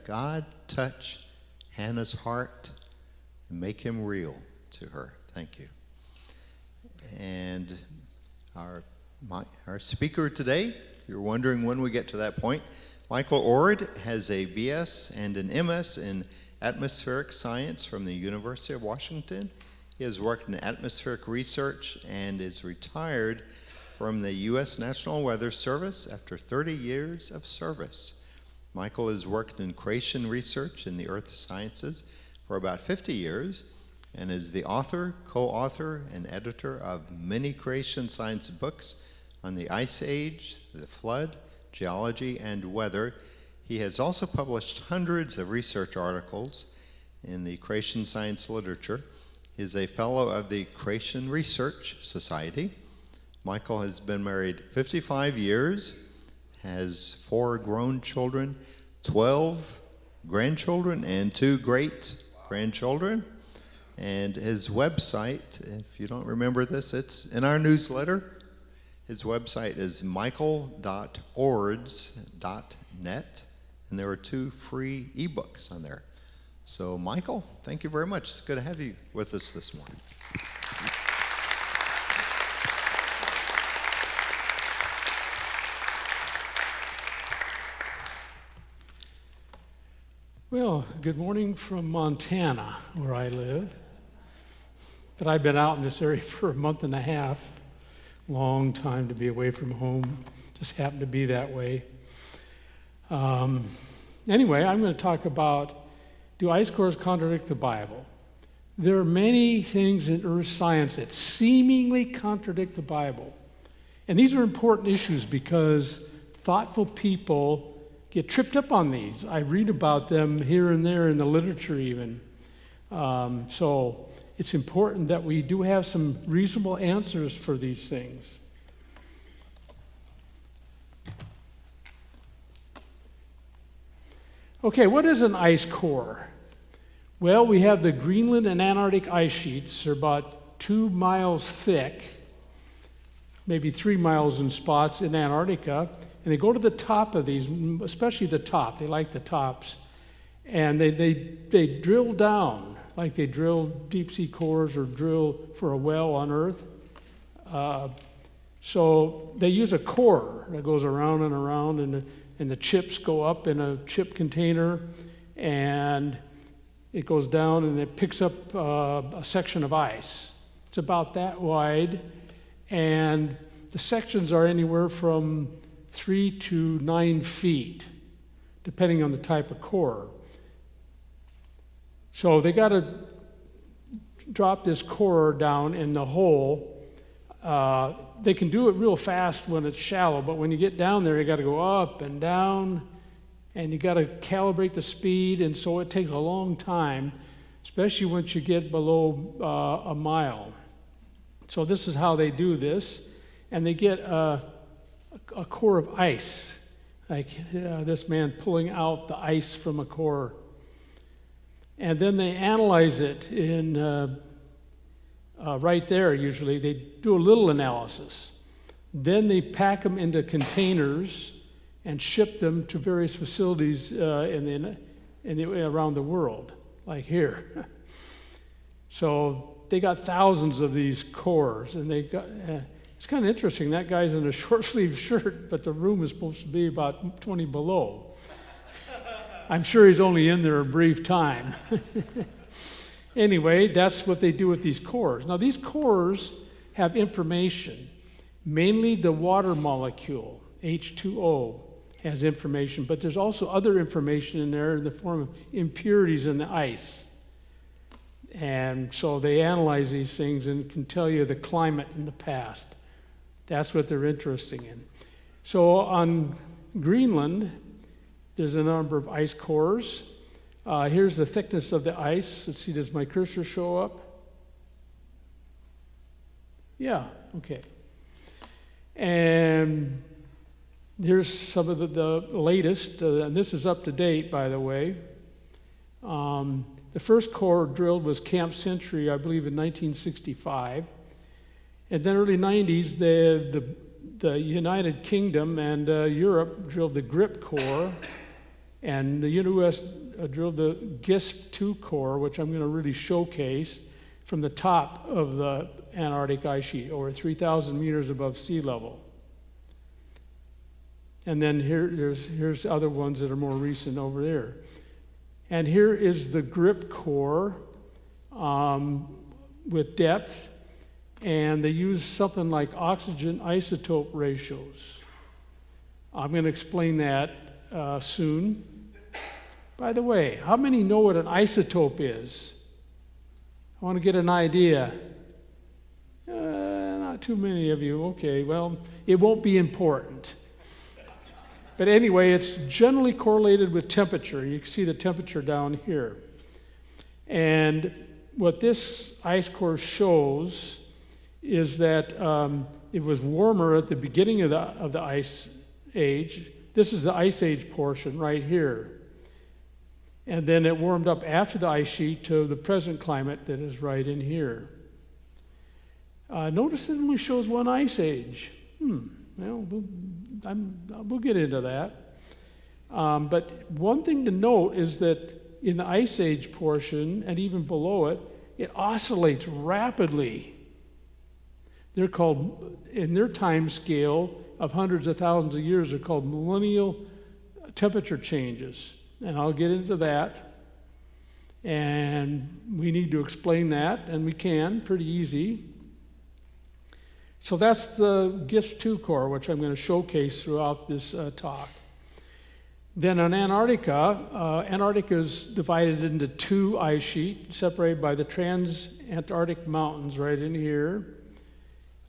God touch Hannah's heart and make him real to her. Thank you. And our speaker today, if you're wondering when we get to that point, Michael Oard has a BS and an MS in atmospheric science from the University of Washington. He has worked in atmospheric research and is retired from the U.S. National Weather Service after 30 years of service. Michael has worked in creation research in the earth sciences for about 50 years and is the author, co-author, and editor of many creation science books on the Ice Age, the Flood, geology, and weather. He has also published hundreds of research articles in the creation science literature. He is a fellow of the Creation Research Society. Michael has been married 55 years, has 4 grown children, 12 grandchildren, and 2 great-grandchildren. And his website, if you don't remember this, it's in our newsletter. His website is michael.ords.net, and there are 2 free ebooks on there. So, Michael, thank you very much. It's good to have you with us this morning. Well, good morning from Montana, where I live. But I've been out in this area for a month and a half. Long time to be away from home. Just happened to be that way. Anyway, I'm going to talk about, do ice cores contradict the Bible? There are many things in earth science that seemingly contradict the Bible. And these are important issues because thoughtful people get tripped up on these. I read about them here and there in the literature even. So it's important that we do have some reasonable answers for these things. Okay, what is an ice core? Well, we have the Greenland and Antarctic ice sheets. They're about 2 miles thick, maybe 3 miles in spots in Antarctica. And they go to the top of these, especially the top. They like the tops. And they drill down, like they drill deep sea cores or drill for a well on Earth. So they use a core that goes around and around, and the chips go up in a chip container, and it goes down and it picks up a section of ice. It's about that wide, and the sections are anywhere from 3 to 9 feet, depending on the type of core. So they got to drop this core down in the hole. They can do it real fast when it's shallow, but when you get down there, you got to go up and down, and you got to calibrate the speed, and so it takes a long time, especially once you get below a mile. So this is how they do this, and they get a core of ice, like this man pulling out the ice from a core. And then they analyze it in right there, usually. They do a little analysis. Then they pack them into containers and ship them to various facilities around the world, like here. So they got thousands of these cores, and they got... It's kind of interesting. That guy's in a short-sleeved shirt, but the room is supposed to be about 20 below. I'm sure he's only in there a brief time. Anyway, that's what they do with these cores. Now, these cores have information. Mainly the water molecule, H2O, has information, but there's also other information in there in the form of impurities in the ice. And so they analyze these things and can tell you the climate in the past. That's what they're interested in. So on Greenland, there's a number of ice cores. Here's the thickness of the ice. Let's see, does my cursor show up? Yeah, okay. And here's some of the latest, and this is up to date, by the way. The first core drilled was Camp Century, I believe, in 1965. And then early 90s, the United Kingdom and Europe drilled the GRIP core. And the U.S. drilled the GISP-2 core, which I'm going to really showcase, from the top of the Antarctic ice sheet, over 3,000 meters above sea level. And then here's other ones that are more recent over there. And here is the grip core with depth, and they use something like oxygen isotope ratios. I'm going to explain that soon. By the way, how many know what an isotope is? I want to get an idea. Not too many of you. Okay, well, it won't be important. But anyway, it's generally correlated with temperature. You can see the temperature down here. And what this ice core shows is that it was warmer at the beginning of the ice age. This is the ice age portion right here. And then it warmed up after the ice sheet to the present climate that is right in here. Notice it only shows one ice age. Well, we'll get into that. But one thing to note is that in the ice age portion, and even below it, it oscillates rapidly. They're called, in their time scale of hundreds of thousands of years, they're called millennial temperature changes. And I'll get into that. And we need to explain that, and we can, pretty easy. So that's the GISP-2 core, which I'm going to showcase throughout this talk. Then on Antarctica, Antarctica is divided into two ice sheets, separated by the trans-Antarctic mountains right in here.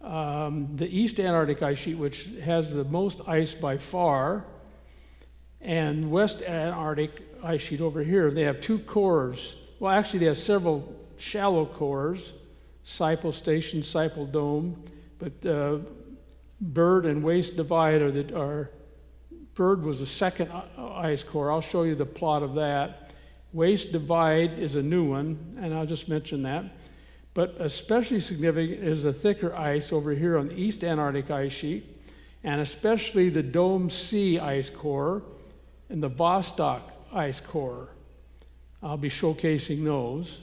The East Antarctic Ice Sheet, which has the most ice by far, and West Antarctic Ice Sheet over here. They have two cores. Well, actually, they have several shallow cores, Sipal Station, Sipal Dome, but Bird and Waste Divide are Bird was the second ice core. I'll show you the plot of that. Waste Divide is a new one, and I'll just mention that. But especially significant is the thicker ice over here on the East Antarctic Ice Sheet, and especially the Dome C ice core and the Vostok ice core. I'll be showcasing those.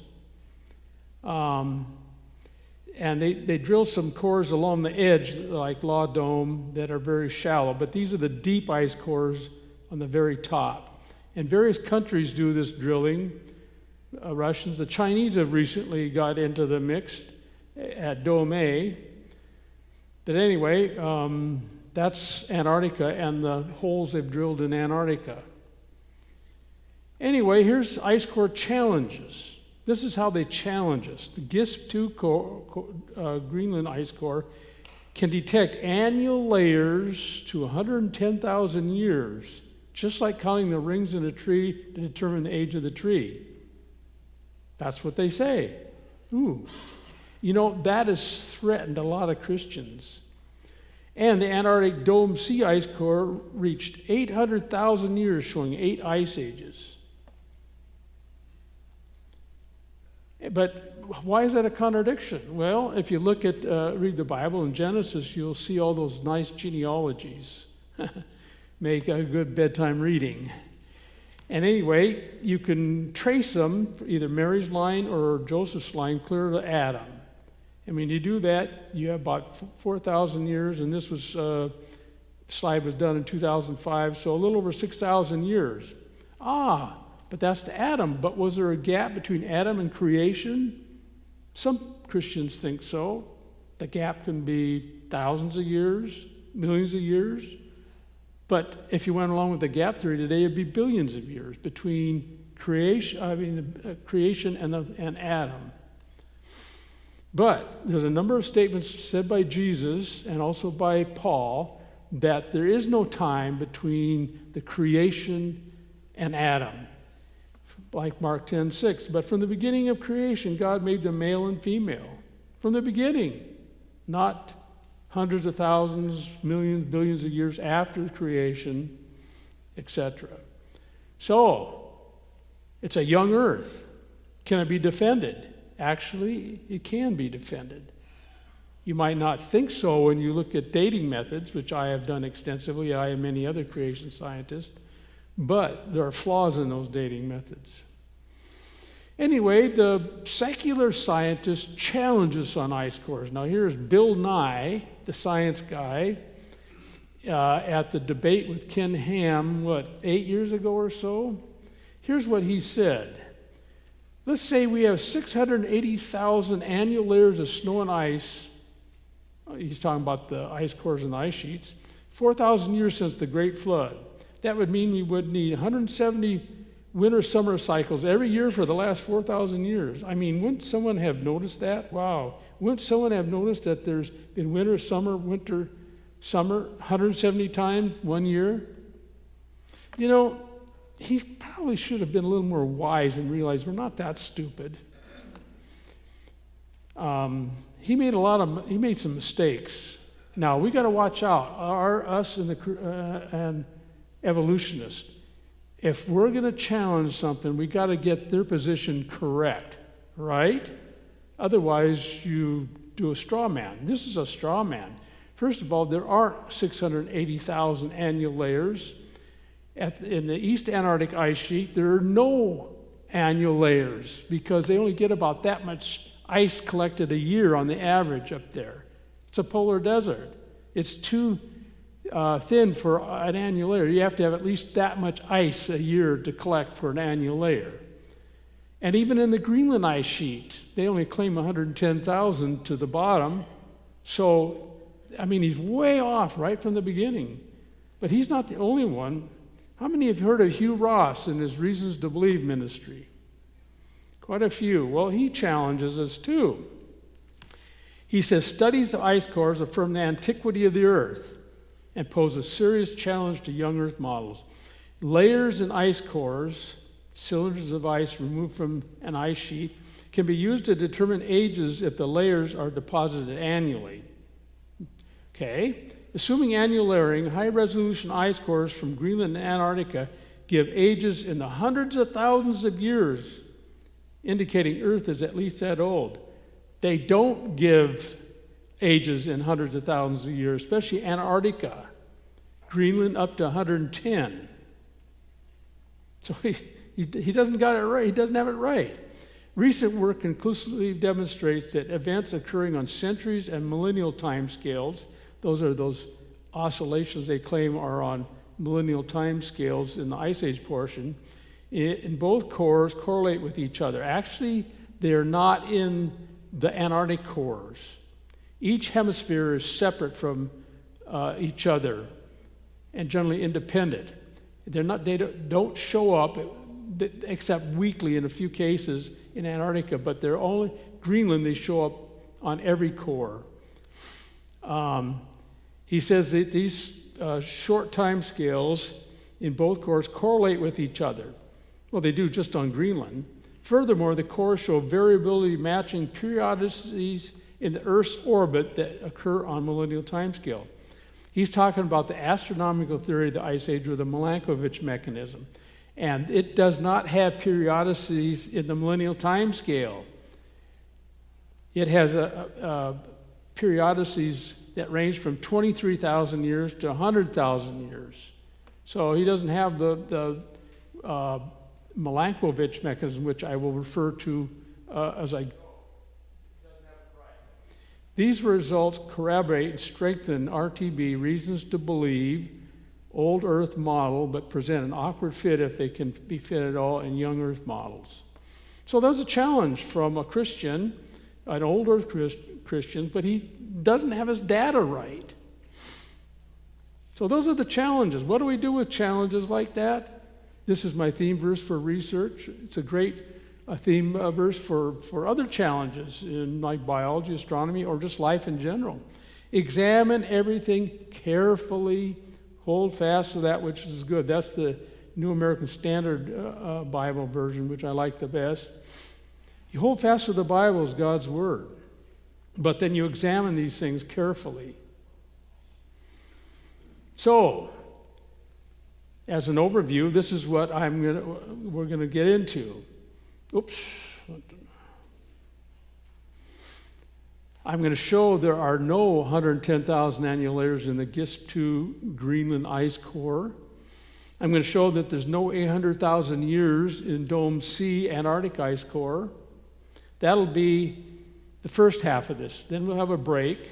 And they drill some cores along the edge, like Law Dome, that are very shallow. But these are the deep ice cores on the very top. And various countries do this drilling. Russians, the Chinese have recently got into the mix at Dome A. But anyway, that's Antarctica and the holes they've drilled in Antarctica. Anyway, here's ice core challenges. This is how they challenge us. The GISP-2 Greenland ice core can detect annual layers to 110,000 years, just like counting the rings in a tree to determine the age of the tree. That's what they say. Ooh. You know, that has threatened a lot of Christians. And the Antarctic Dome Sea ice core reached 800,000 years, showing 8 ice ages. But why is that a contradiction? Well, if you look at, read the Bible in Genesis, you'll see all those nice genealogies. Make a good bedtime reading. And anyway, you can trace them, either Mary's line or Joseph's line, clear to Adam. And when you do that, you have about 4,000 years, and this was, slide was done in 2005, so a little over 6,000 years. But that's to Adam. But was there a gap between Adam and creation? Some Christians think so. The gap can be thousands of years, millions of years. But if you went along with the gap theory today, it'd be billions of years between creation and Adam. But there's a number of statements said by Jesus and also by Paul that there is no time between the creation and Adam. Like Mark 10:6, but from the beginning of creation, God made them male and female. From the beginning, not hundreds of thousands, millions, billions of years after creation, etc. So, it's a young earth. Can it be defended? Actually, it can be defended. You might not think so when you look at dating methods, which I have done extensively, I and many other creation scientists. But there are flaws in those dating methods. Anyway, the secular scientist challenges on ice cores. Now here's Bill Nye, the science guy, at the debate with Ken Ham, 8 years ago or so? Here's what he said. Let's say we have 680,000 annual layers of snow and ice. He's talking about the ice cores and the ice sheets. 4,000 years since the Great Flood. That would mean we would need 170 winter-summer cycles every year for the last 4,000 years. I mean, wouldn't someone have noticed that? Wow. Wouldn't someone have noticed that there's been winter, summer, 170 times 1 year? You know, he probably should have been a little more wise and realized we're not that stupid. He made some mistakes. Now we got to watch out. Us and evolutionists. If we're going to challenge something, we got to get their position correct, right? Otherwise, you do a straw man. This is a straw man. First of all, there aren't 680,000 annual layers. In the East Antarctic Ice Sheet, there are no annual layers because they only get about that much ice collected a year on the average up there. It's a polar desert. It's too thin for an annual layer. You have to have at least that much ice a year to collect for an annual layer. And even in the Greenland ice sheet, they only claim 110,000 to the bottom. So, I mean, he's way off right from the beginning. But he's not the only one. How many have heard of Hugh Ross and his Reasons to Believe ministry? Quite a few. Well, he challenges us too. He says studies of ice cores affirm the antiquity of the Earth and pose a serious challenge to young Earth models. Layers in ice cores, cylinders of ice removed from an ice sheet, can be used to determine ages if the layers are deposited annually. Okay? Assuming annual layering, high-resolution ice cores from Greenland and Antarctica give ages in the hundreds of thousands of years, indicating Earth is at least that old. They don't give ages in hundreds of thousands of years, especially Antarctica. Greenland up to 110. So he doesn't got it right. He doesn't have it right. Recent work conclusively demonstrates that events occurring on centuries and millennial timescales, those are those oscillations they claim are on millennial timescales in the Ice Age portion, in both cores correlate with each other. Actually, they're not in the Antarctic cores. Each hemisphere is separate from each other and generally independent. They don't show up except weakly in a few cases in Antarctica, but they're only Greenland. They show up on every core. He says that these short time scales in both cores correlate with each other. Well, they do just on Greenland. Furthermore, the cores show variability matching periodicities in the Earth's orbit that occur on millennial timescale. He's talking about the astronomical theory of the Ice Age or the Milankovitch mechanism. And it does not have periodicities in the millennial timescale. It has periodicities that range from 23,000 years to 100,000 years. So he doesn't have the Milankovitch mechanism, which I will refer to as I go. These results corroborate and strengthen RTB reasons to believe old Earth model, but present an awkward fit if they can be fit at all in young Earth models. So there's a challenge from a Christian, an old Earth Christian, but he doesn't have his data right. So those are the challenges. What do we do with challenges like that? This is my theme verse for research. It's a great theme verse for other challenges in like biology, astronomy, or just life in general. Examine everything carefully. Hold fast to that which is good. That's the New American Standard Bible version, which I like the best. You hold fast to the Bible as God's Word, but then you examine these things carefully. So, as an overview, this is what we're going to get into. Oops. I'm going to show there are no 110,000 annual layers in the GISP-2 Greenland ice core. I'm going to show that there's no 800,000 years in Dome C Antarctic ice core. That'll be the first half of this. Then we'll have a break.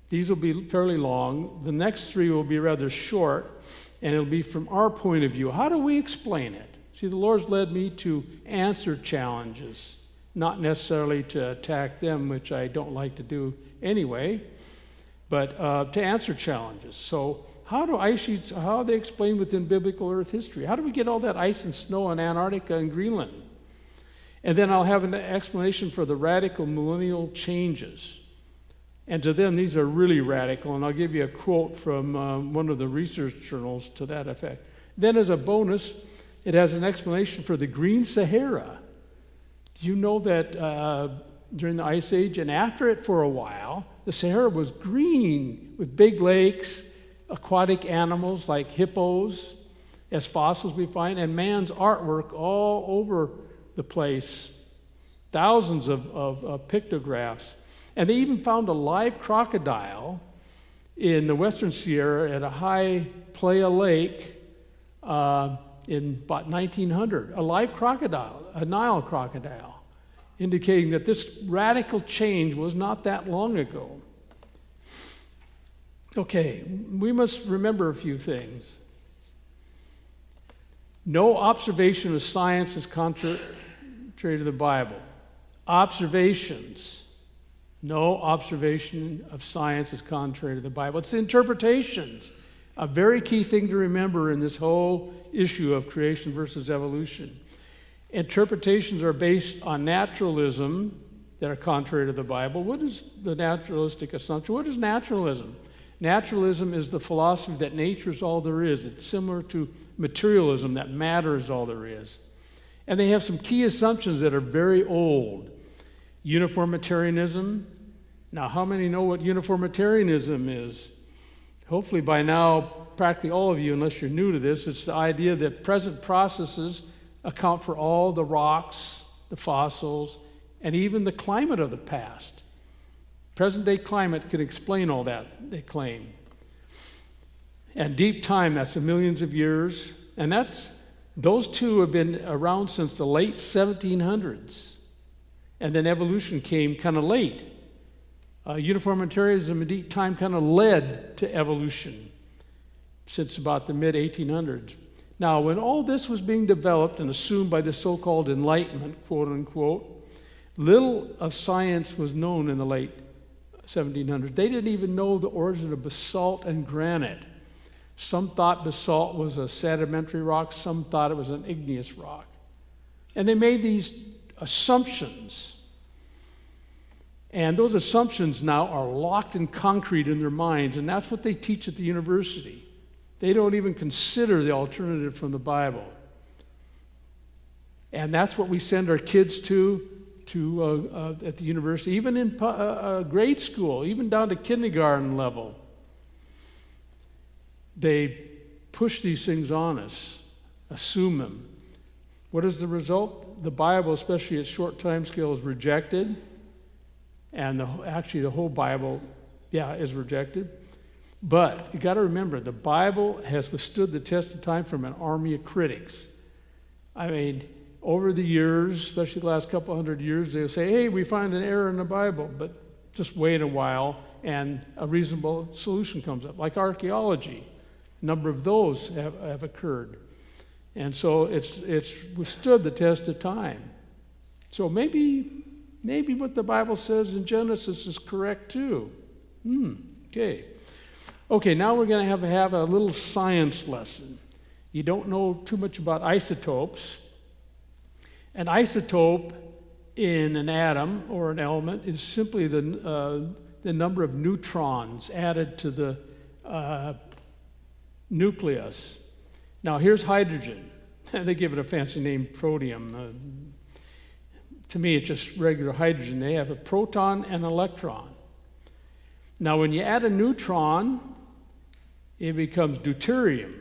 These will be fairly long. The next three will be rather short, and it'll be from our point of view. How do we explain it? See, the Lord's led me to answer challenges, not necessarily to attack them, which I don't like to do anyway, but to answer challenges. So how do ice sheets, how are they explained within biblical Earth history? How do we get all that ice and snow in Antarctica and Greenland? And then I'll have an explanation for the radical millennial changes. And to them, these are really radical, and I'll give you a quote from one of the research journals to that effect. Then as a bonus, it has an explanation for the Green Sahara. Do you know that during the Ice Age and after it for a while, the Sahara was green with big lakes, aquatic animals like hippos, as fossils we find, and man's artwork all over the place, thousands of pictographs. And they even found a live crocodile in the Western Sierra at a high playa lake in about 1900, a live crocodile, a Nile crocodile, indicating that this radical change was not that long ago. Okay, we must remember a few things. No observation of science is contrary to the Bible. Observations. No observation of science is contrary to the Bible. It's interpretations. A very key thing to remember in this whole issue of creation versus evolution. Interpretations are based on naturalism that are contrary to the Bible. What is the naturalistic assumption? What is naturalism? Naturalism is the philosophy that nature is all there is. It's similar to materialism, that matter is all there is. And they have some key assumptions that are very old. Uniformitarianism. Now, how many know what uniformitarianism is? Hopefully by now, practically all of you, unless you're new to this, it's the idea that present processes account for all the rocks, the fossils, and even the climate of the past. Present-day climate can explain all that, they claim. And deep time, that's the millions of years, and those two have been around since the late 1700s. And then evolution came kind of late. Uniformitarianism in deep time kind of led to evolution since about the mid-1800s. Now, when all this was being developed and assumed by the so-called Enlightenment, quote unquote, little of science was known in the late 1700s. They didn't even know the origin of basalt and granite. Some thought basalt was a sedimentary rock, some thought it was an igneous rock. And they made these assumptions. And those assumptions now are locked in concrete in their minds, and that's what they teach at the university. They don't even consider the alternative from the Bible. And that's what we send our kids to at the university, even in grade school, even down to kindergarten level. They push these things on us, assume them. What is the result? The Bible, especially its short time scale, is rejected. And actually the whole Bible, is rejected. But you got to remember, the Bible has withstood the test of time from an army of critics. I mean, over the years, especially the last couple hundred years, they'll say, hey, we find an error in the Bible, but just wait a while and a reasonable solution comes up. Like archaeology, a number of those have occurred. And so it's withstood the test of time. So maybe what the Bible says in Genesis is correct too. Okay, now we're going to have a little science lesson. You don't know too much about isotopes. An isotope in an atom or an element is simply the number of neutrons added to the nucleus. Now here's hydrogen. They give it a fancy name, protium. To me, it's just regular hydrogen. They have a proton and an electron. Now, when you add a neutron, it becomes deuterium.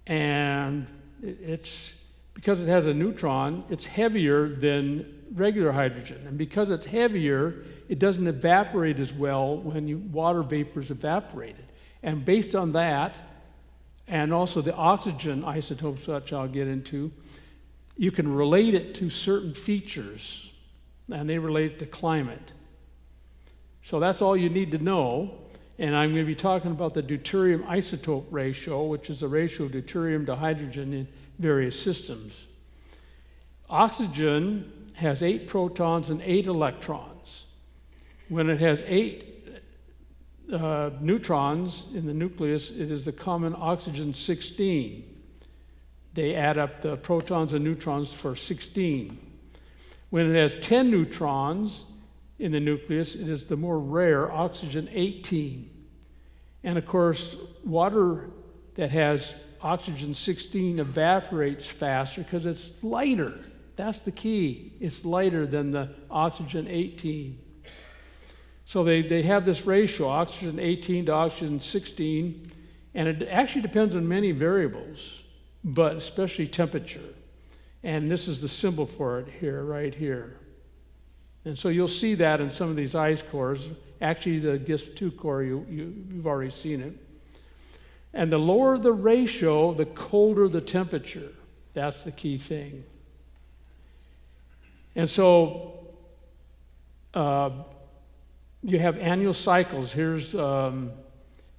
And it's because it has a neutron, it's heavier than regular hydrogen. And because it's heavier, it doesn't evaporate as well when water vapor is evaporated. And based on that, and also the oxygen isotopes, which I'll get into, you can relate it to certain features, and they relate to climate. So that's all you need to know. And I'm going to be talking about the deuterium isotope ratio, which is the ratio of deuterium to hydrogen in various systems. Oxygen has 8 protons and 8 electrons. When it has 8 neutrons in the nucleus, it is the common oxygen 16. They add up the protons and neutrons for 16. When it has 10 neutrons in the nucleus, it is the more rare oxygen 18. And of course, water that has oxygen 16 evaporates faster because it's lighter. That's the key. It's lighter than the oxygen 18. So they have this ratio, oxygen 18 to oxygen 16, and it actually depends on many variables, but especially temperature. And this is the symbol for it here, right here. And so you'll see that in some of these ice cores. Actually, the GISP-2 core, you've already seen it. And the lower the ratio, the colder the temperature. That's the key thing. And so you have annual cycles. Here's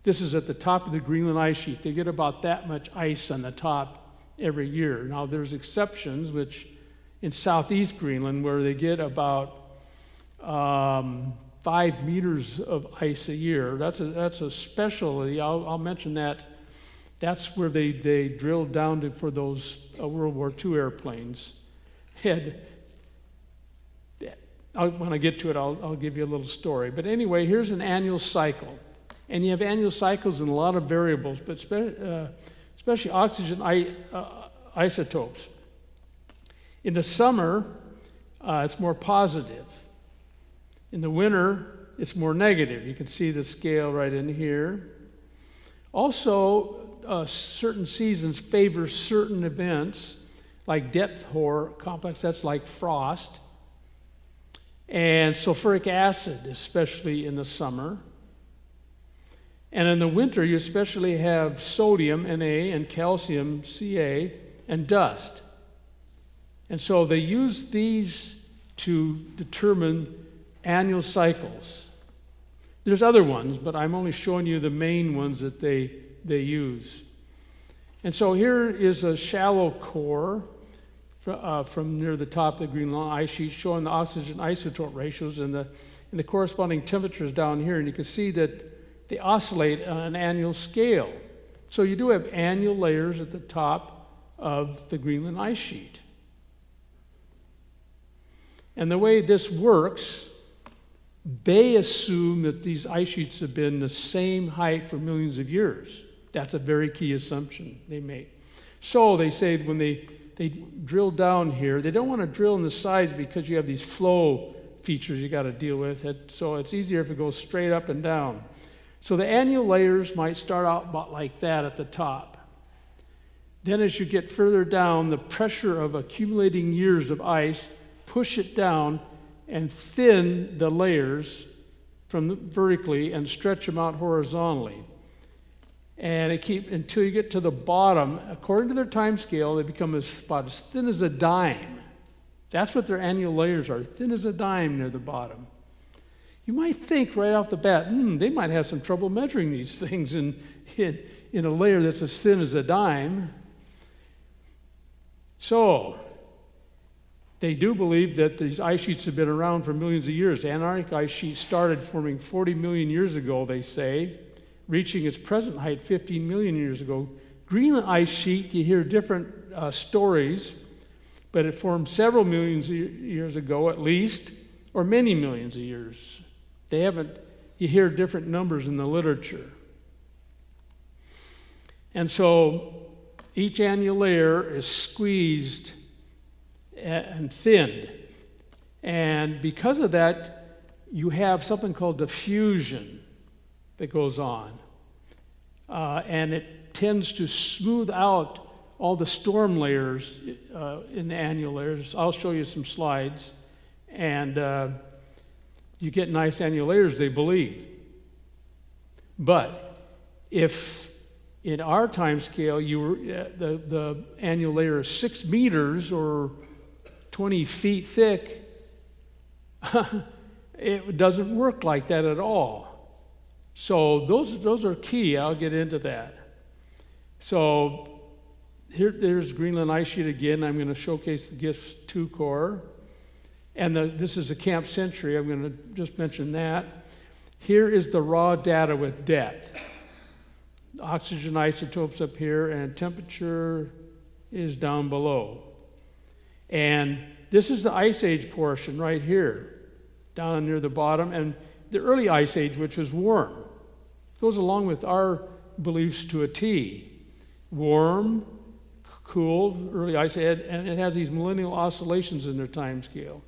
this is at the top of the Greenland ice sheet. They get about that much ice on the top every year. Now, there's exceptions, which in southeast Greenland, where they get about 5 meters of ice a year. That's a specialty. I'll mention that. That's where they drilled down to for those World War II airplanes. When I get to it, I'll give you a little story. But anyway, here's an annual cycle. And you have annual cycles in a lot of variables, but especially oxygen isotopes. In the summer, it's more positive. In the winter, it's more negative. You can see the scale right in here. Also, certain seasons favor certain events, like depth hoar complex, that's like frost, and sulfuric acid, especially in the summer. And in the winter, you especially have sodium, Na, and calcium, Ca, and dust. And so they use these to determine annual cycles. There's other ones, but I'm only showing you the main ones that they use. And so here is a shallow core from near the top of the Greenland ice sheet showing the oxygen isotope ratios and the corresponding temperatures down here. And you can see that they oscillate on an annual scale. So you do have annual layers at the top of the Greenland ice sheet. And the way this works, they assume that these ice sheets have been the same height for millions of years. That's a very key assumption they make. So they say when they drill down here, they don't want to drill in the sides because you have these flow features you got to deal with. So it's easier if it goes straight up and down. So the annual layers might start out about like that at the top. Then as you get further down, the pressure of accumulating years of ice push it down and thin the layers from vertically and stretch them out horizontally. And until you get to the bottom, according to their time scale, they become about as thin as a dime. That's what their annual layers are, thin as a dime near the bottom. You might think right off the bat, they might have some trouble measuring these things in a layer that's as thin as a dime. So, they do believe that these ice sheets have been around for millions of years. The Antarctic ice sheet started forming 40 million years ago, they say, reaching its present height 15 million years ago. Greenland ice sheet, you hear different stories, but it formed several millions of years ago at least, or many millions of years. You hear different numbers in the literature. And so each annual layer is squeezed and thinned. And because of that, you have something called diffusion that goes on. And it tends to smooth out all the storm layers in the annual layers. I'll show you some slides. And you get nice annual layers, they believe. But if In our time scale, the annual layer is 6 meters or 20 feet thick. It doesn't work like that at all. So those are key. I'll get into that. So there's Greenland ice sheet again. I'm going to showcase the GISP 2 core. And this is the Camp Century. I'm going to just mention that. Here is the raw data with depth. Oxygen isotopes up here, and temperature is down below. And this is the Ice Age portion right here, down near the bottom. And the early Ice Age, which was warm, goes along with our beliefs to a T. Warm, cool, early Ice Age, and it has these millennial oscillations in their time scale.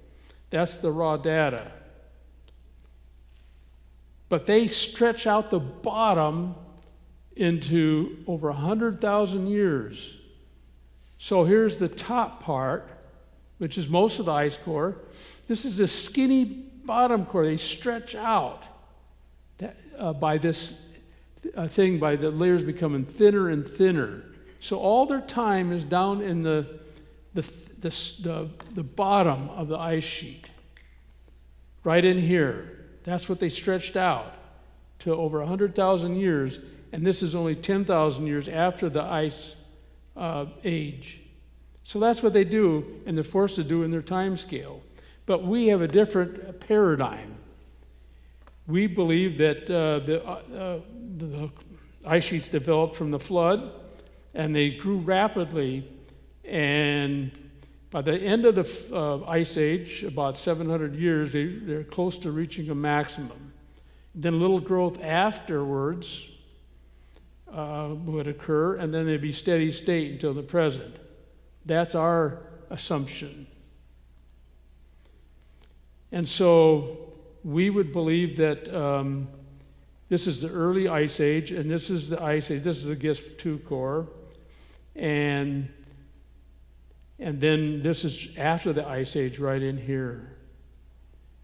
That's the raw data. But they stretch out the bottom into over 100,000 years. So here's the top part, which is most of the ice core. This is the skinny bottom core. They stretch out by this thing, by the layers becoming thinner and thinner. So all their time is down in the bottom of the ice sheet, right in here. That's what they stretched out to over 100,000 years. And this is only 10,000 years after the ice age. So that's what they do, and they're forced to do in their time scale. But we have a different paradigm. We believe that the ice sheets developed from the flood, and they grew rapidly. And by the end of the ice age, about 700 years, they're close to reaching a maximum. Then a little growth afterwards would occur, and then they'd be steady state until the present. That's our assumption. And so we would believe that this is the early Ice Age, and this is the Ice Age. This is the GISP 2 core. And then this is after the Ice Age right in here.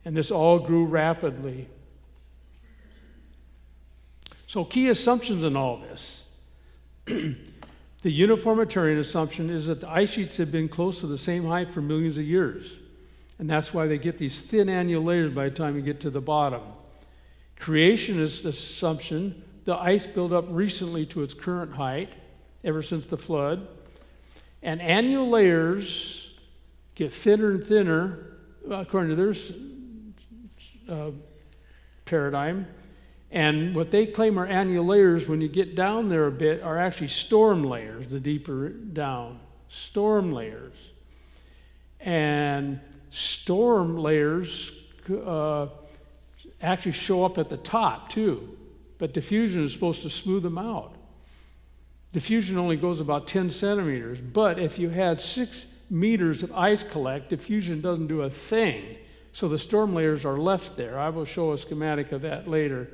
And this all grew rapidly. So key assumptions in all this. The uniformitarian assumption is that the ice sheets have been close to the same height for millions of years. And that's why they get these thin annual layers by the time you get to the bottom. Creationist assumption, the ice built up recently to its current height, ever since the flood. And annual layers get thinner and thinner, according to their paradigm. And what they claim are annual layers, when you get down there a bit, are actually storm layers, the deeper down. Storm layers. And storm layers actually show up at the top, too. But diffusion is supposed to smooth them out. Diffusion only goes about 10 centimeters. But if you had 6 meters of ice collect, diffusion doesn't do a thing. So the storm layers are left there. I will show a schematic of that later.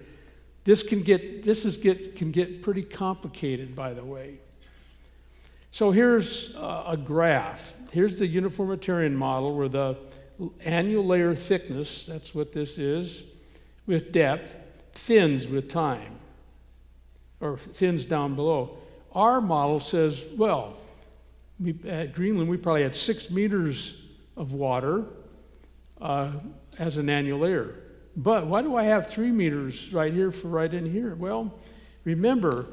This can get pretty complicated, by the way. So here's a graph. Here's the uniformitarian model where the annual layer thickness, that's what this is, with depth, thins with time, or thins down below. Our model says, well, at Greenland, we probably had 6 meters of water as an annual layer. But why do I have 3 meters right here for right in here? Well, remember,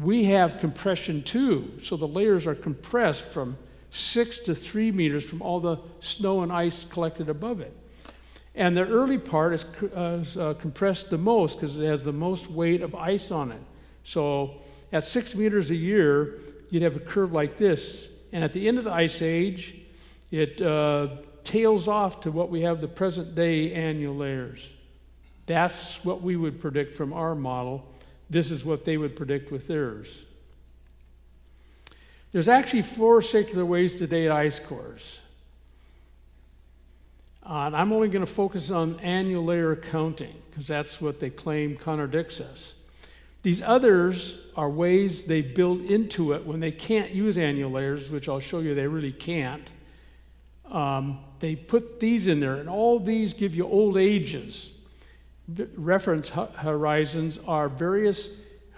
we have compression too. So the layers are compressed from 6 to 3 meters from all the snow and ice collected above it. And the early part is compressed the most because it has the most weight of ice on it. So at 6 meters a year, you'd have a curve like this. And at the end of the ice age, it tails off to what we have the present day annual layers. That's what we would predict from our model. This is what they would predict with theirs. There's actually 4 circular ways to date ice cores. And I'm only going to focus on annual layer counting because that's what they claim contradicts us. These others are ways they build into it when they can't use annual layers, which I'll show you they really can't. They put these in there, and all these give you old ages. Reference horizons are various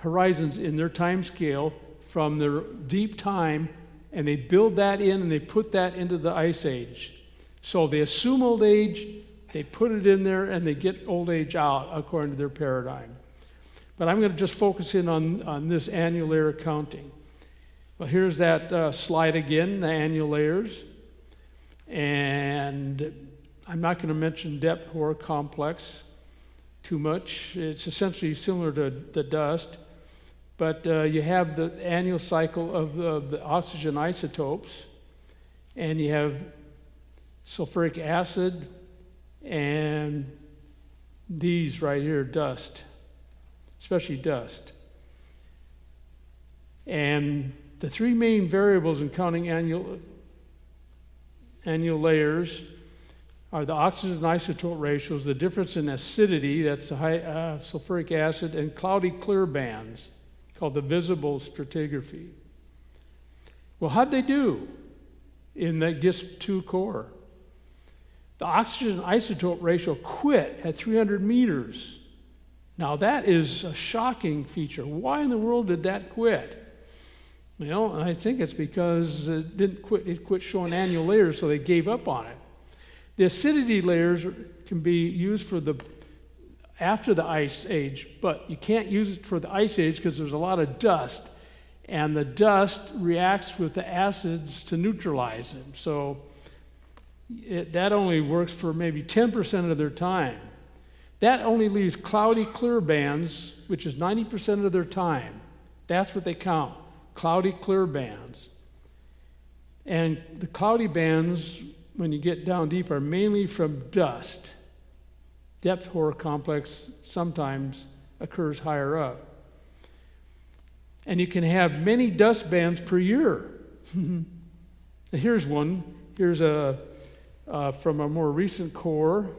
horizons in their time scale from their deep time, and they build that in and they put that into the ice age. So they assume old age, they put it in there, and they get old age out according to their paradigm. But I'm going to just focus in on this annual layer counting. Well, here's that slide again, the annual layers. And I'm not going to mention depth or complex too much. It's essentially similar to the dust. But you have the annual cycle of the oxygen isotopes, and you have sulfuric acid, and these right here, dust, especially dust. And the three main variables in counting annual layers are the oxygen isotope ratios, the difference in acidity, that's the high sulfuric acid, and cloudy clear bands, called the visible stratigraphy. Well, how'd they do in the GISP-2 core? The oxygen isotope ratio quit at 300 meters. Now that is a shocking feature. Why in the world did that quit? Well, I think it's because it quit showing annual layers, so they gave up on it. The acidity layers can be used for after the ice age, but you can't use it for the ice age because there's a lot of dust, and the dust reacts with the acids to neutralize them. So that only works for maybe 10% of their time. That only leaves cloudy clear bands, which is 90% of their time. That's what they count, cloudy clear bands. And the cloudy bands, when you get down deep, are mainly from dust. Depth horror complex sometimes occurs higher up. And you can have many dust bands per year. Here's one. Here's from a more recent core.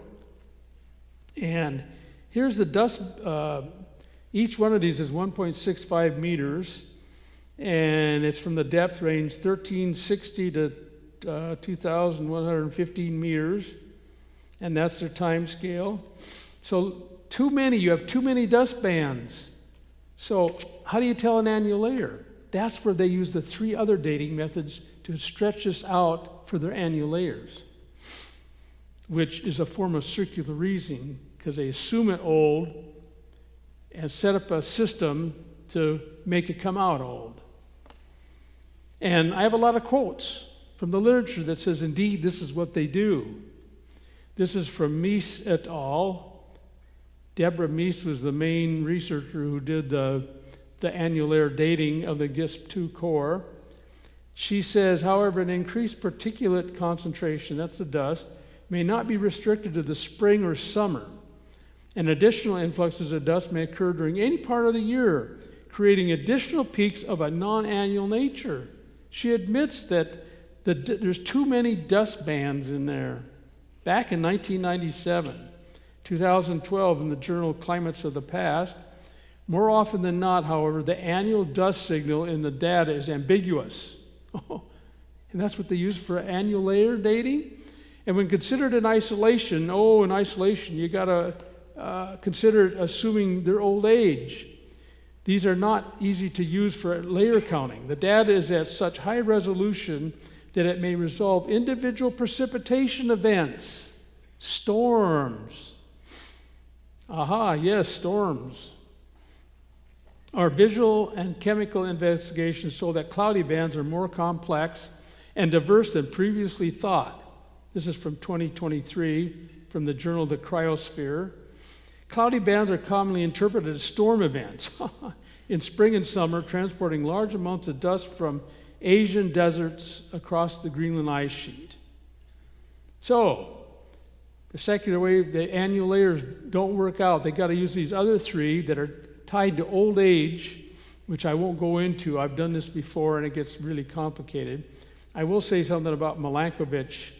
And here's the dust. Each one of these is 1.65 meters. And it's from the depth range 1360 to 2,115 meters. And that's their time scale. So you have too many dust bands. So how do you tell an annual layer? That's where they use the three other dating methods to stretch this out for their annual layers, which is a form of circular reasoning because they assume it old and set up a system to make it come out old. And I have a lot of quotes from the literature that says, indeed, this is what they do. This is from Mies et al. Deborah Mies was the main researcher who did the annual layer dating of the GISP-2 core. She says, however, an increased particulate concentration, that's the dust, may not be restricted to the spring or summer. And additional influxes of dust may occur during any part of the year, creating additional peaks of a non-annual nature. She admits that there's too many dust bands in there. Back in 1997, 2012, in the journal Climates of the Past, more often than not, however, the annual dust signal in the data is ambiguous. And that's what they use for annual layer dating. And when considered in isolation, you got to consider assuming their old age. These are not easy to use for layer counting. The data is at such high resolution that it may resolve individual precipitation events, storms. Storms. Our visual and chemical investigations show that cloudy bands are more complex and diverse than previously thought. This is from 2023 from the journal The Cryosphere. Cloudy bands are commonly interpreted as storm events in spring and summer, transporting large amounts of dust from Asian deserts across the Greenland ice sheet. So, the secular wave, the annual layers don't work out. They got to use these other three that are tied to old age, which I won't go into. I've done this before and it gets really complicated. I will say something about Milankovitch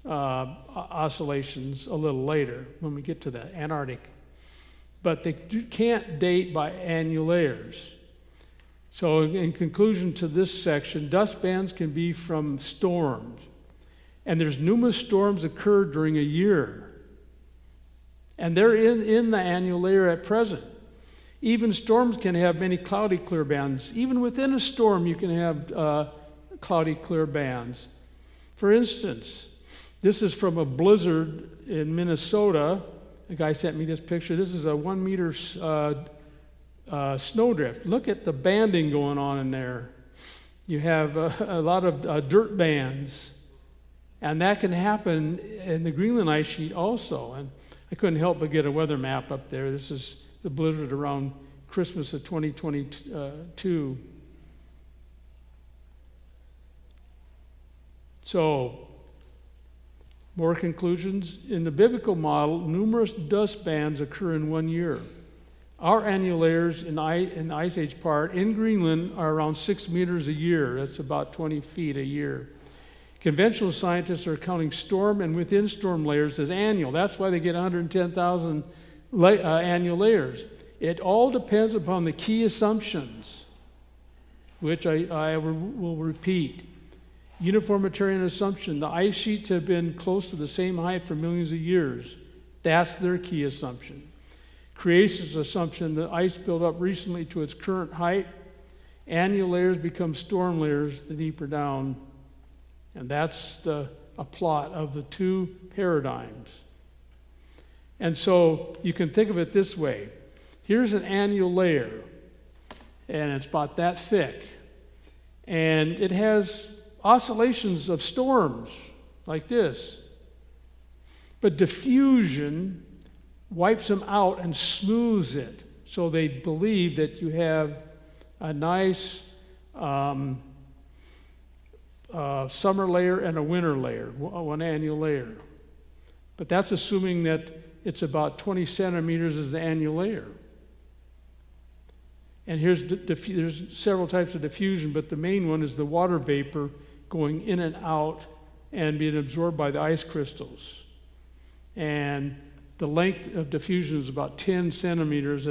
oscillations a little later when we get to the Antarctic. But they can't date by annual layers. So in conclusion to this section, dust bands can be from storms. And there's numerous storms occur during a year. And they're in the annual layer at present. Even storms can have many cloudy clear bands. Even within a storm, you can have cloudy clear bands. For instance, this is from a blizzard in Minnesota. A guy sent me this picture. This is a 1 meter snowdrift. Look at the banding going on in there. You have a lot of dirt bands. And that can happen in the Greenland ice sheet also. And I couldn't help but get a weather map up there. This is the blizzard around Christmas of 2022. So, more conclusions. In the biblical model, numerous dust bands occur in 1 year. Our annual layers in the Ice Age part in Greenland are around 6 meters a year. That's about 20 feet a year. Conventional scientists are counting storm and within storm layers as annual. That's why they get 110,000 annual layers. It all depends upon the key assumptions, which I will repeat. Uniformitarian assumption. The ice sheets have been close to the same height for millions of years. That's their key assumption. Creationist assumption. The ice built up recently to its current height. Annual layers become storm layers the deeper down. And that's a plot of the two paradigms. And so you can think of it this way. Here's an annual layer, and it's about that thick. And it has oscillations of storms like this. But diffusion wipes them out and smooths it. So they believe that you have a nice summer layer and a winter layer, one annual layer. But that's assuming that it's about 20 centimeters as the annual layer. And there's several types of diffusion, but the main one is the water vapor going in and out and being absorbed by the ice crystals. And the length of diffusion is about 10 centimeters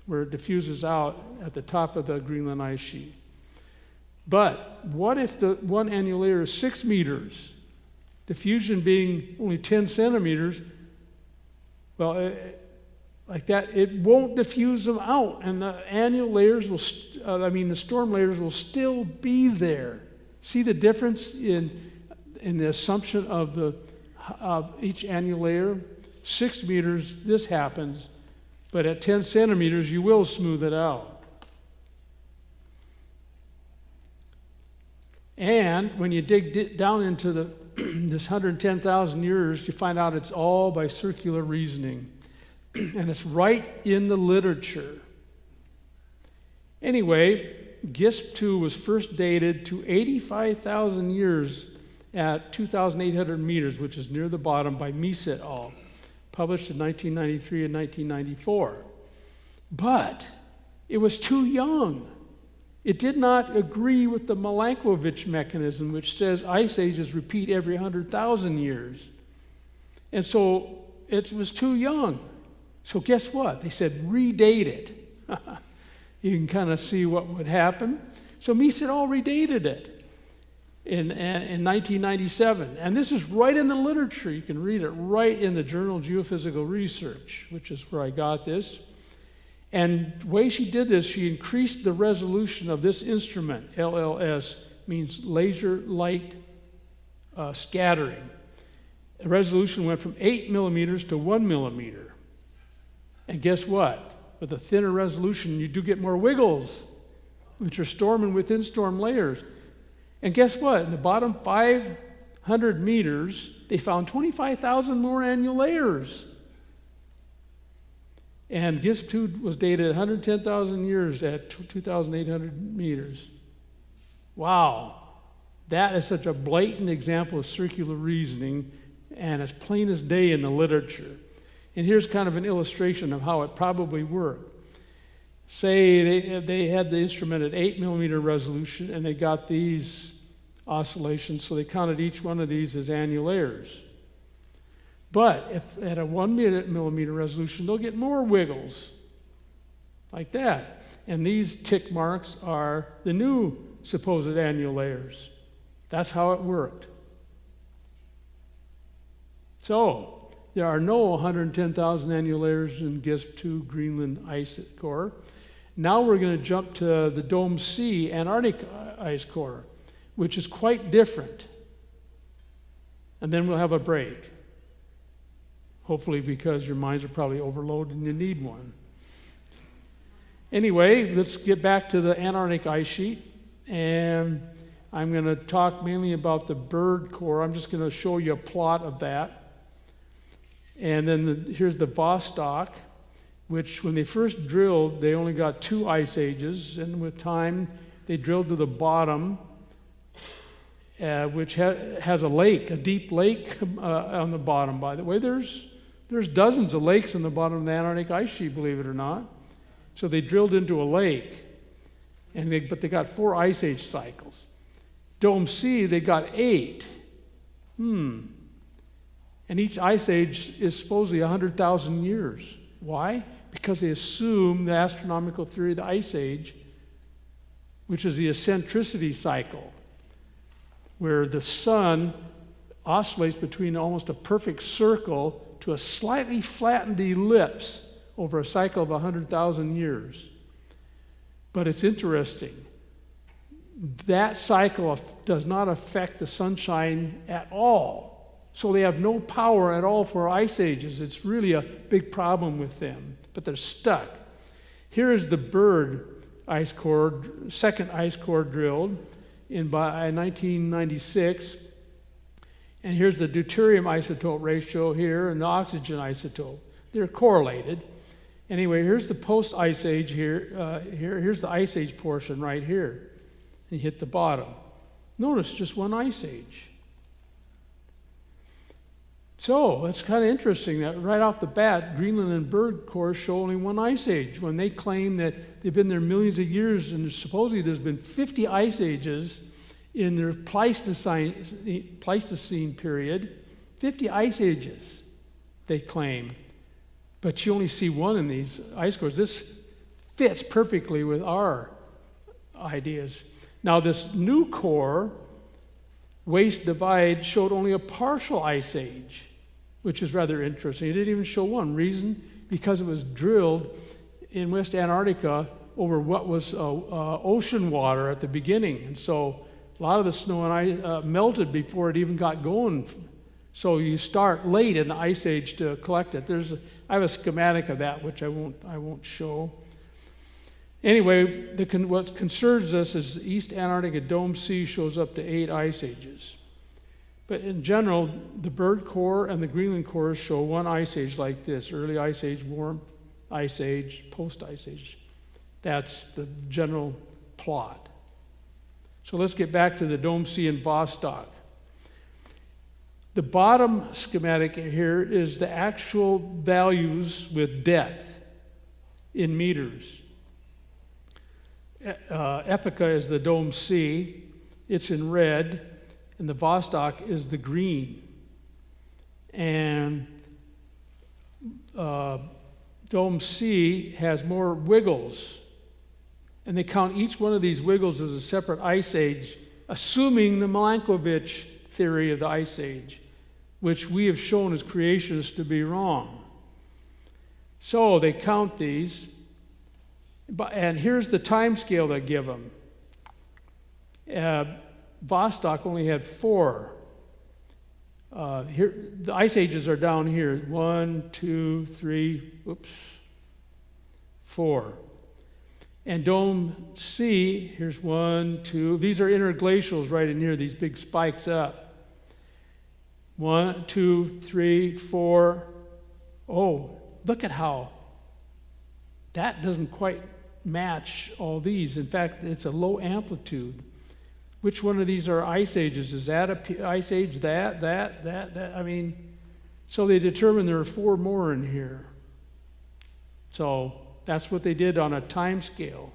where it diffuses out at the top of the Greenland ice sheet. But what if the one annual layer is 6 meters? Diffusion being only 10 centimeters, well, like that, it won't diffuse them out, and the annual layers the storm layers will still be there. See the difference in the assumption of each annual layer? 6 meters, this happens, but at 10 centimeters, you will smooth it out. And when you dig down into this 110,000 years, you find out it's all by circular reasoning. And it's right in the literature. Anyway, GISP 2 was first dated to 85,000 years at 2,800 meters, which is near the bottom, by Mies et al., published in 1993 and 1994. But it was too young. It did not agree with the Milankovitch mechanism, which says ice ages repeat every 100,000 years. And so it was too young. So guess what? They said, redate it. You can kind of see what would happen. So Mies et al. Redated it in 1997. And this is right in the literature. You can read it right in the Journal of Geophysical Research, which is where I got this. And the way she did this, she increased the resolution of this instrument. LLS means laser light scattering. The resolution went from 8 millimeters to 1 millimeter. And guess what? With a thinner resolution, you do get more wiggles, which are storm and within storm layers. And guess what? In the bottom 500 meters, they found 25,000 more annual layers. And GISP 2 was dated 110,000 years at 2,800 meters. Wow. That is such a blatant example of circular reasoning, and it's plain as day in the literature. And here's kind of an illustration of how it probably worked. Say they had the instrument at 8 millimeter resolution, and they got these oscillations, so they counted each one of these as annual layers. But if at a 1 millimeter resolution, they'll get more wiggles, like that. And these tick marks are the new supposed annual layers. That's how it worked. So, there are no 110,000 annual layers in GISP-2 Greenland ice core. Now we're going to jump to the Dome C Antarctic ice core, which is quite different. And then we'll have a break. Hopefully, because your minds are probably overloaded and you need one. Anyway, let's get back to the Antarctic ice sheet. And I'm going to talk mainly about the bird core. I'm just going to show you a plot of that. And then here's the Vostok, which when they first drilled, they only got 2 ice ages. And with time, they drilled to the bottom, which has a lake, a deep lake on the bottom, by the way. There's dozens of lakes on the bottom of the Antarctic ice sheet, believe it or not. So they drilled into a lake, but they got 4 ice age cycles. Dome C, they got 8. And each ice age is supposedly 100,000 years. Why? Because they assume the astronomical theory of the ice age, which is the eccentricity cycle, where the sun oscillates between almost a perfect circle to a slightly flattened ellipse over a cycle of 100,000 years. But it's interesting. That cycle does not affect the sunshine at all. So they have no power at all for ice ages. It's really a big problem with them, but they're stuck. Here is the bird ice core, second ice core drilled by 1996. And here's the deuterium isotope ratio here and the oxygen isotope. They're correlated. Anyway, here's the post-ice age here. Here's the ice age portion right here. And you hit the bottom. Notice just 1 ice age. So it's kind of interesting that right off the bat, Greenland and bird cores show only 1 ice age when they claim that they've been there millions of years and supposedly there's been 50 ice ages in their Pleistocene period. 50 ice ages, they claim. But you only see 1 in these ice cores. This fits perfectly with our ideas. Now this new core, waste divide, showed only a partial ice age, which is rather interesting. It didn't even show 1. Reason? Because it was drilled in West Antarctica over what was ocean water at the beginning. And so a lot of the snow and ice melted before it even got going. So you start late in the ice age to collect it. I have a schematic of that, which I won't show. Anyway, what concerns us is East Antarctica Dome C shows up to 8 ice ages. But in general, the bird core and the Greenland cores show 1 ice age like this: early ice age, warm ice age, post-ice age. That's the general plot. So let's get back to the Dome C and Vostok. The bottom schematic here is the actual values with depth in meters. Epica is the Dome C. It's in red. And the Vostok is the green. And Dome C has more wiggles. And they count each one of these wiggles as a separate ice age, assuming the Milankovitch theory of the ice age, which we have shown as creationists to be wrong. So they count these. And here's the time scale they give them. Vostok only had 4. Here, the ice ages are down here. 1, 2, 3, 4. And Dome C, here's 1, 2. These are interglacials right in here, these big spikes up. 1, 2, 3, 4. Oh, look at how that doesn't quite match all these. In fact, it's a low amplitude. Which one of these are ice ages? Is that a ice age? That? I mean, so they determined there are 4 more in here. So that's what they did on a time scale.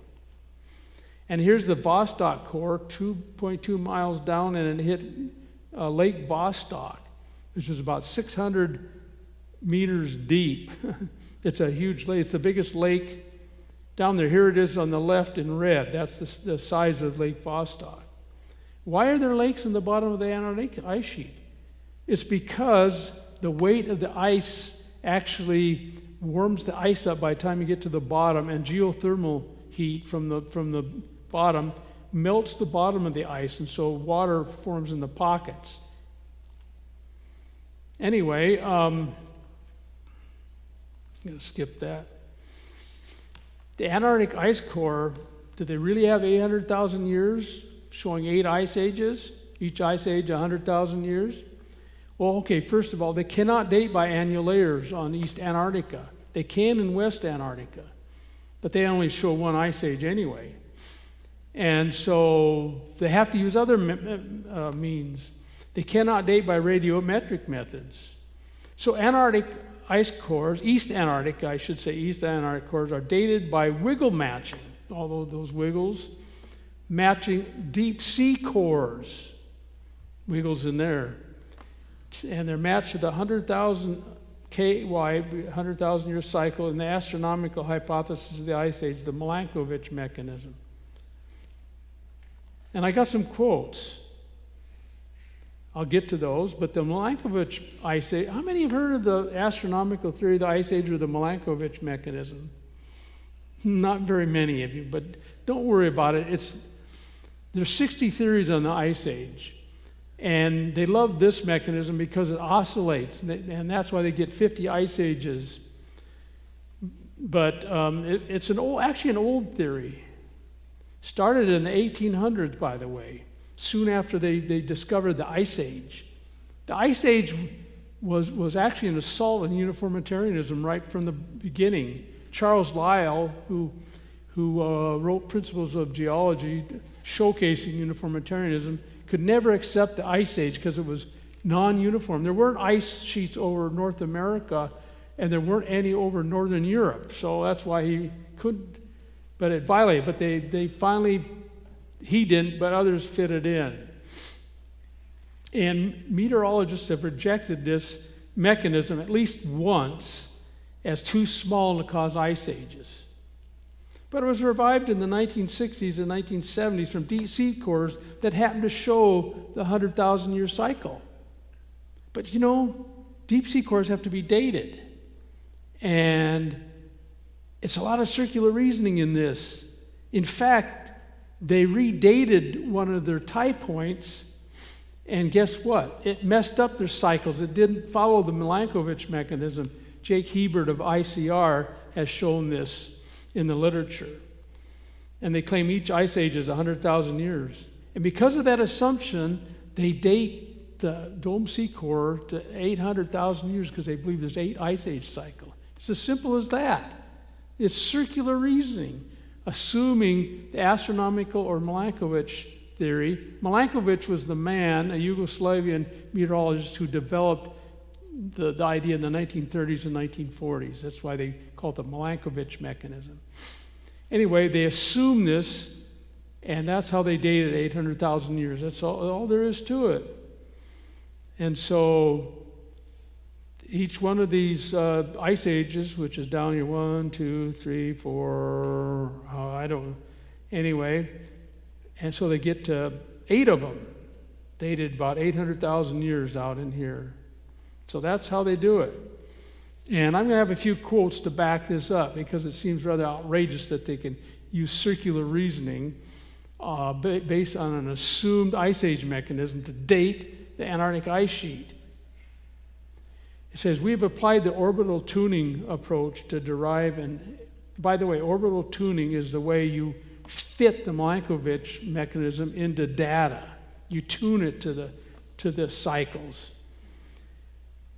And here's the Vostok core, 2.2 miles down, and it hit Lake Vostok, which is about 600 meters deep. It's a huge lake. It's the biggest lake down there. Here it is on the left in red. That's the size of Lake Vostok. Why are there lakes in the bottom of the Antarctic ice sheet? It's because the weight of the ice actually warms the ice up by the time you get to the bottom, and geothermal heat from the bottom melts the bottom of the ice, and so water forms in the pockets. Anyway, I'm going to skip that. The Antarctic ice core, do they really have 800,000 years, showing 8 ice ages, each ice age 100,000 years? Well, okay, first of all, they cannot date by annual layers on East Antarctica. They can in West Antarctica, but they only show 1 ice age anyway. And so they have to use other means. They cannot date by radiometric methods. So Antarctic ice cores, East Antarctic, I should say, East Antarctic cores are dated by wiggle matching, although those wiggles, matching deep sea cores, wiggles in there. And they're matched to the 100,000 KY, 100,000 year cycle, in the astronomical hypothesis of the Ice Age, the Milankovitch mechanism. And I got some quotes. I'll get to those, but the Milankovitch Ice Age, how many have heard of the astronomical theory of the Ice Age or the Milankovitch mechanism? Not very many of you, but don't worry about it. There's 60 theories on the Ice Age. And they love this mechanism because it oscillates, and that's why they get 50 ice ages. But it's actually an old theory. Started in the 1800s, by the way, soon after they discovered the Ice Age. The Ice Age was actually an assault on uniformitarianism right from the beginning. Charles Lyell, who wrote Principles of Geology, showcasing uniformitarianism, could never accept the Ice Age because it was non-uniform. There weren't ice sheets over North America, and there weren't any over Northern Europe. So that's why he couldn't, but it violated. But they finally, he didn't, but others fit it in. And meteorologists have rejected this mechanism at least once as too small to cause ice ages. But it was revived in the 1960s and 1970s from deep sea cores that happened to show the 100,000 year cycle. But you know, deep sea cores have to be dated. And it's a lot of circular reasoning in this. In fact, they redated one of their tie points, and guess what? It messed up their cycles. It didn't follow the Milankovitch mechanism. Jake Hebert of ICR has shown this in the literature. And they claim each ice age is 100,000 years. And because of that assumption, they date the Dome Sea core to 800,000 years because they believe there's 8 ice age cycle. It's as simple as that. It's circular reasoning, assuming the astronomical or Milankovitch theory. Milankovitch was the man, a Yugoslavian meteorologist, who developed the idea in the 1930s and 1940s. That's why they call it the Milankovitch mechanism. Anyway, they assume this, and that's how they dated 800,000 years. That's all there is to it. And so each one of these ice ages, which is down here, 1, 2, 3, 4, I don't know. Anyway, and so they get to 8 of them, dated about 800,000 years out in here. So that's how they do it. And I'm going to have a few quotes to back this up because it seems rather outrageous that they can use circular reasoning based on an assumed ice age mechanism to date the Antarctic ice sheet. It says, we've applied the orbital tuning approach to derive, and by the way, orbital tuning is the way you fit the Milankovitch mechanism into data. You tune it to the cycles.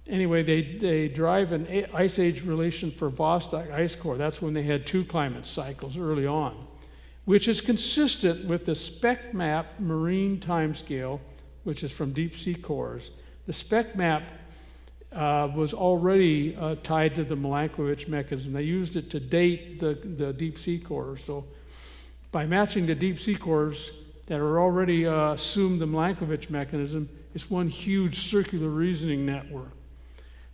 Anyway, they derive an ice age relation for Vostok ice core. That's when they had 2 climate cycles early on, which is consistent with the SPECMAP marine timescale, which is from deep sea cores. The SPECMAP was already tied to the Milankovitch mechanism. They used it to date the deep sea cores. So by matching the deep sea cores that are already assumed the Milankovitch mechanism, it's one huge circular reasoning network.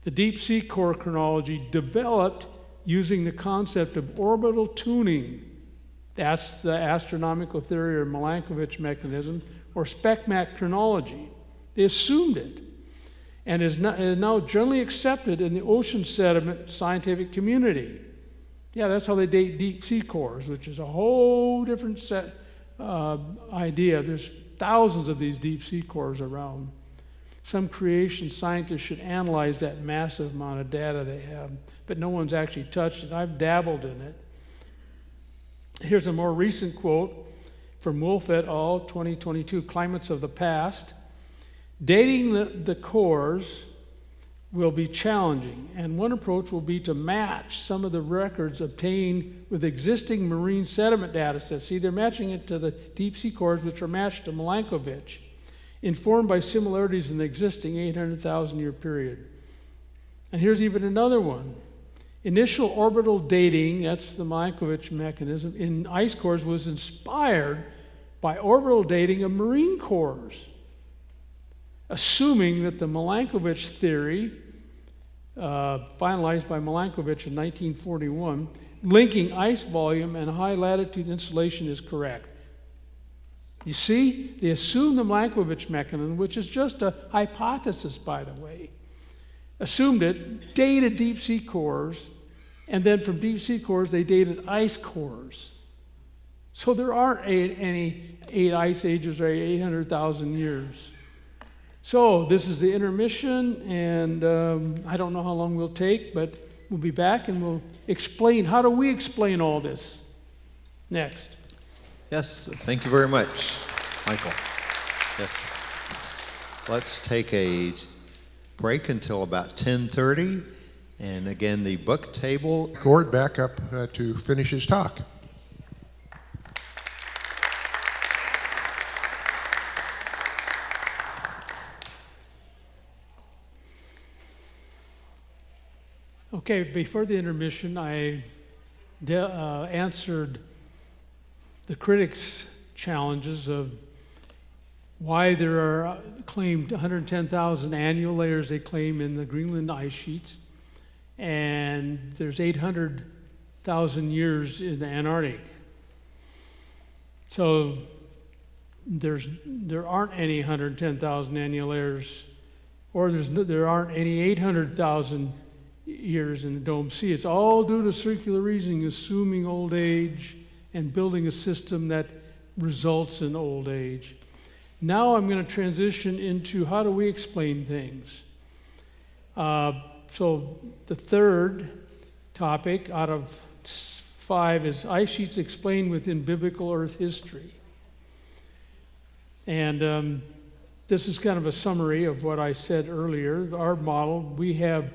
The deep sea core chronology developed using the concept of orbital tuning. That's the astronomical theory or Milankovitch mechanism, or SPECMAP chronology. They assumed it. and is now generally accepted in the ocean sediment scientific community. Yeah, that's how they date deep sea cores, which is a whole different idea. There's thousands of these deep sea cores around. Some creation scientists should analyze that massive amount of data they have, but no one's actually touched it. I've dabbled in it. Here's a more recent quote from Wolf et al., 2022, Climates of the Past. Dating the cores will be challenging, and one approach will be to match some of the records obtained with existing marine sediment data sets. See, they're matching it to the deep sea cores, which are matched to Milankovitch, informed by similarities in the existing 800,000 year period. And here's even another one. Initial orbital dating, that's the Milankovitch mechanism, in ice cores was inspired by orbital dating of marine cores, assuming that the Milankovitch theory, finalized by Milankovitch in 1941, linking ice volume and high latitude insulation is correct. You see, they assumed the Milankovitch mechanism, which is just a hypothesis, by the way, assumed it, dated deep sea cores, and then from deep sea cores, they dated ice cores. So there aren't any 8 ice ages or 800,000 years. So this is the intermission, and I don't know how long we'll take, but we'll be back and we'll explain. How do we explain all this? Next. Yes, thank you very much, Michael. Yes. Let's take a break until about 10:30. And again, the book table. Oard back up to finish his talk. Okay, before the intermission, I answered the critics' challenges of why there are claimed 110,000 annual layers they claim in the Greenland ice sheets, and there's 800,000 years in the Antarctic. So there aren't any 110,000 annual layers, or there aren't any 800,000 years in the Dome Sea. It's all due to circular reasoning, assuming old age and building a system that results in old age. Now I'm going to transition into how do we explain things. So the third topic out of 5 is ice sheets explained within biblical Earth history. And this is kind of a summary of what I said earlier. Our model, we have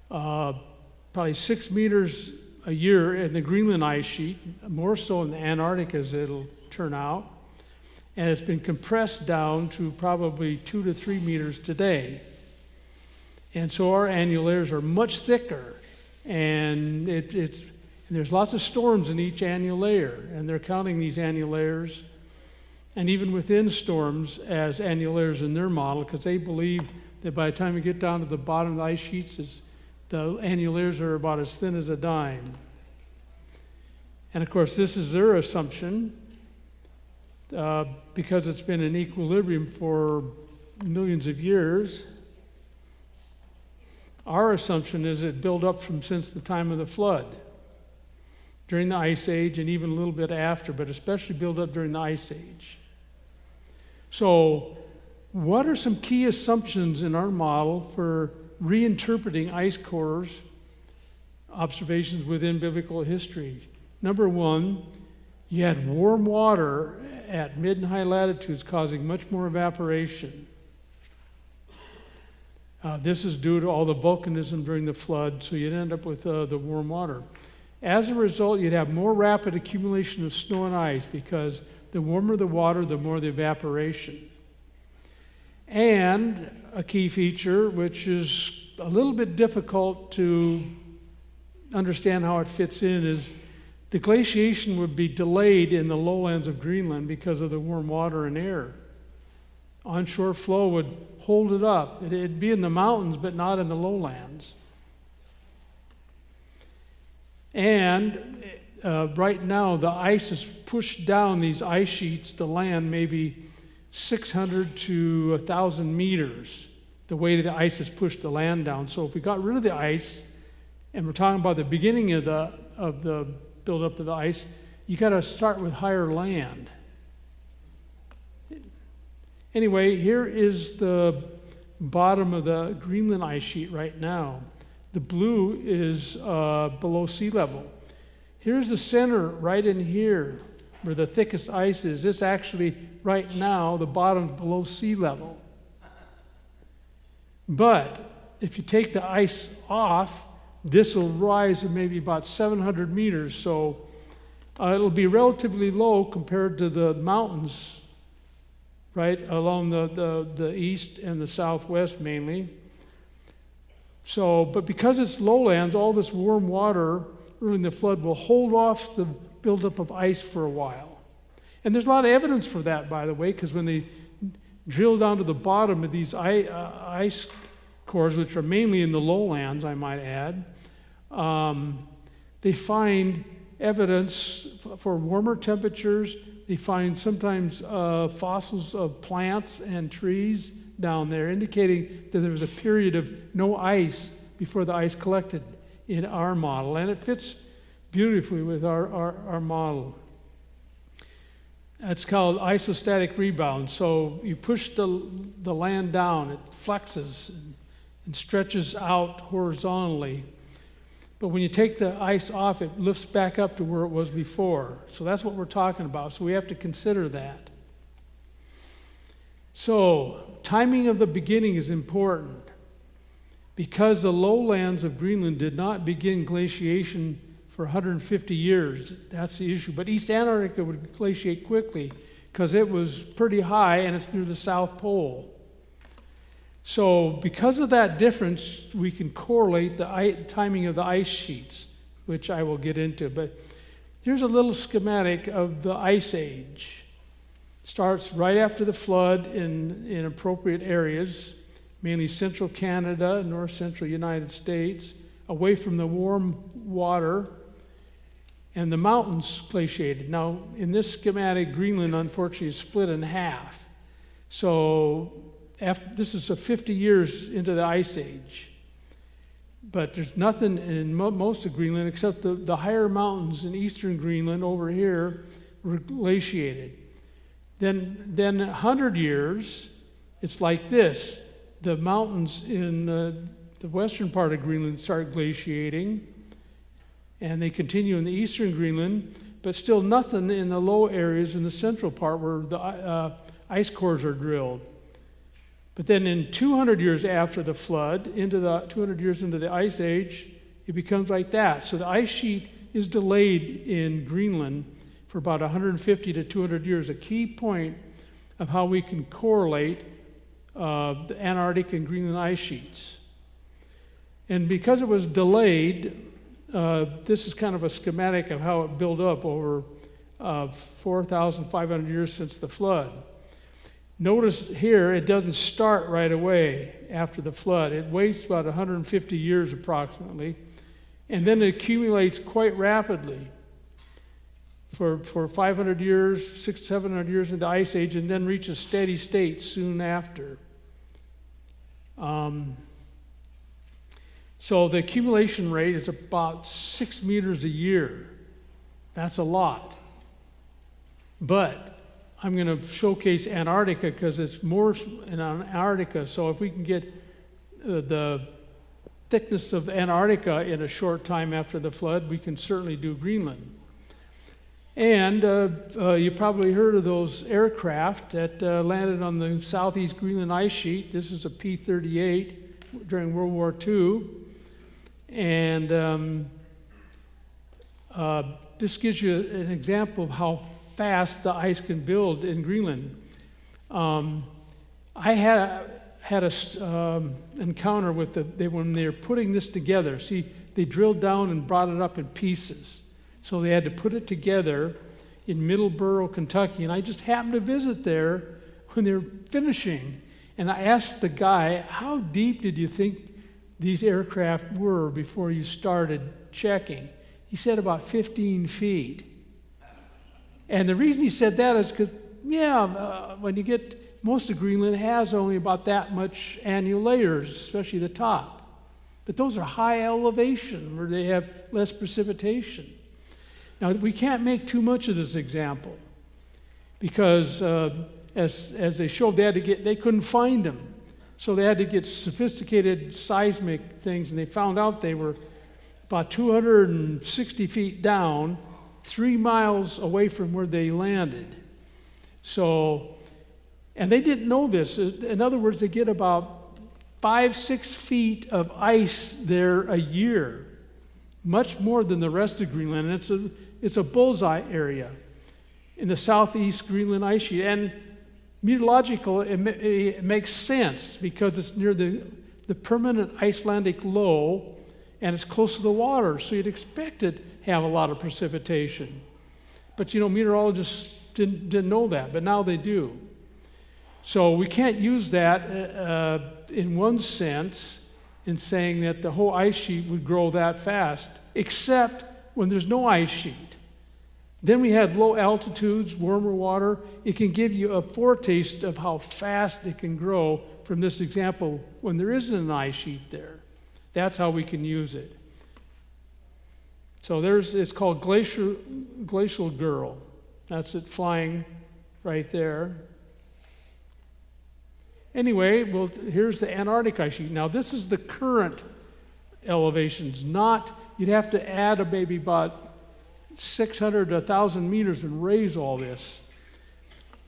probably 6 meters a year in the Greenland ice sheet, more so in the Antarctic as it'll turn out. And it's been compressed down to probably 2 to 3 meters today. And so our annual layers are much thicker, and there's lots of storms in each annual layer, and they're counting these annual layers, and even within storms as annual layers in their model, because they believe that by the time you get down to the bottom of the ice sheets, the annual layers are about as thin as a dime. And of course, this is their assumption, because it's been in equilibrium for millions of years. Our assumption is it built up since the time of the flood, during the Ice Age, and even a little bit after, but especially built up during the Ice Age. So what are some key assumptions in our model for reinterpreting ice cores observations within biblical history? Number one, you had warm water at mid and high latitudes causing much more evaporation. This is due to all the volcanism during the flood, so you'd end up with the warm water. As a result, you'd have more rapid accumulation of snow and ice, because the warmer the water, the more the evaporation. And a key feature, which is a little bit difficult to understand how it fits in, is the glaciation would be delayed in the lowlands of Greenland because of the warm water and air. Onshore flow would hold it up. It'd be in the mountains, but not in the lowlands. And right now, the ice has pushed down these ice sheets to land maybe 600 to 1,000 meters. the way the ice has pushed the land down. So if we got rid of the ice, and we're talking about the beginning of the buildup of the ice, you got to start with higher land. Anyway, here is the bottom of the Greenland ice sheet right now. The blue is below sea level. Here's the center right in here where the thickest ice is. It's actually right now the bottom's below sea level. But if you take the ice off, this will rise to maybe about 700 meters. So it'll be relatively low compared to the mountains right along the east and the southwest mainly. So, but because it's lowlands, all this warm water early in the flood will hold off the buildup of ice for a while. And there's a lot of evidence for that, by the way, because when they drill down to the bottom of these ice cores, which are mainly in the lowlands, I might add, they find evidence for warmer temperatures. They find sometimes fossils of plants and trees down there, indicating that there was a period of no ice before the ice collected in our model. And it fits beautifully with our model. It's called isostatic rebound. So you push the land down, it flexes and stretches out horizontally. But when you take the ice off, it lifts back up to where it was before. So that's what we're talking about. So we have to consider that. So timing of the beginning is important. Because the lowlands of Greenland did not begin glaciation for 150 years, that's the issue. But East Antarctica would glaciate quickly because it was pretty high and it's near the South Pole. So because of that difference, we can correlate the timing of the ice sheets, which I will get into. But here's a little schematic of the ice age. Starts right after the flood in appropriate areas, mainly central Canada, north central United States, away from the warm water, and the mountains glaciated. Now, in this schematic, Greenland unfortunately is split in half. So this is 50 years into the ice age. But there's nothing in most of Greenland except the higher mountains in eastern Greenland over here were glaciated. Then 100 years, it's like this. The mountains in the western part of Greenland start glaciating, and they continue in the eastern Greenland, but still nothing in the low areas in the central part where the ice cores are drilled. But then in 200 years after the flood, 200 years into the ice age, it becomes like that. So the ice sheet is delayed in Greenland for about 150 to 200 years, a key point of how we can correlate the Antarctic and Greenland ice sheets. And because it was delayed, this is kind of a schematic of how it built up over 4,500 years since the flood. Notice here, it doesn't start right away after the flood. It waits about 150 years approximately, and then it accumulates quite rapidly for 500 years, 600, 700 years into the ice age, and then reaches steady state soon after. So the accumulation rate is about 6 meters a year. That's a lot. But I'm going to showcase Antarctica because it's more in Antarctica. So if we can get the thickness of Antarctica in a short time after the flood, we can certainly do Greenland. And you probably heard of those aircraft that landed on the southeast Greenland ice sheet. This is a P-38 during World War II. And this gives you an example of how fast the ice can build in Greenland. I had an encounter with when they were putting this together. See, they drilled down and brought it up in pieces. So they had to put it together in Middleborough, Kentucky. And I just happened to visit there when they were finishing. And I asked the guy, how deep did you think these aircraft were before you started checking? He said about 15 feet. And the reason he said that is because, when you get most of Greenland has only about that much annual layers, especially the top. But those are high elevation where they have less precipitation. Now, we can't make too much of this example because as they showed, they couldn't find them. So they had to get sophisticated seismic things, and they found out they were about 260 feet down, 3 miles away from where they landed. So, and they didn't know this. In other words, they get about 5-6 feet of ice there a year, much more than the rest of Greenland. And it's a bullseye area in the southeast Greenland ice sheet. And meteorological, it makes sense because it's near the permanent Icelandic low and it's close to the water, so you'd expect it to have a lot of precipitation. But meteorologists didn't know that, but now they do. So we can't use that in one sense in saying that the whole ice sheet would grow that fast, except when there's no ice sheet. Then we had low altitudes, warmer water. It can give you a foretaste of how fast it can grow from this example when there isn't an ice sheet there. That's how we can use it. So it's called glacial girl. That's it flying right there. Anyway, well, here's the Antarctic ice sheet. Now, this is the current elevations, you'd have to add maybe about 600 to 1,000 meters and raise all this.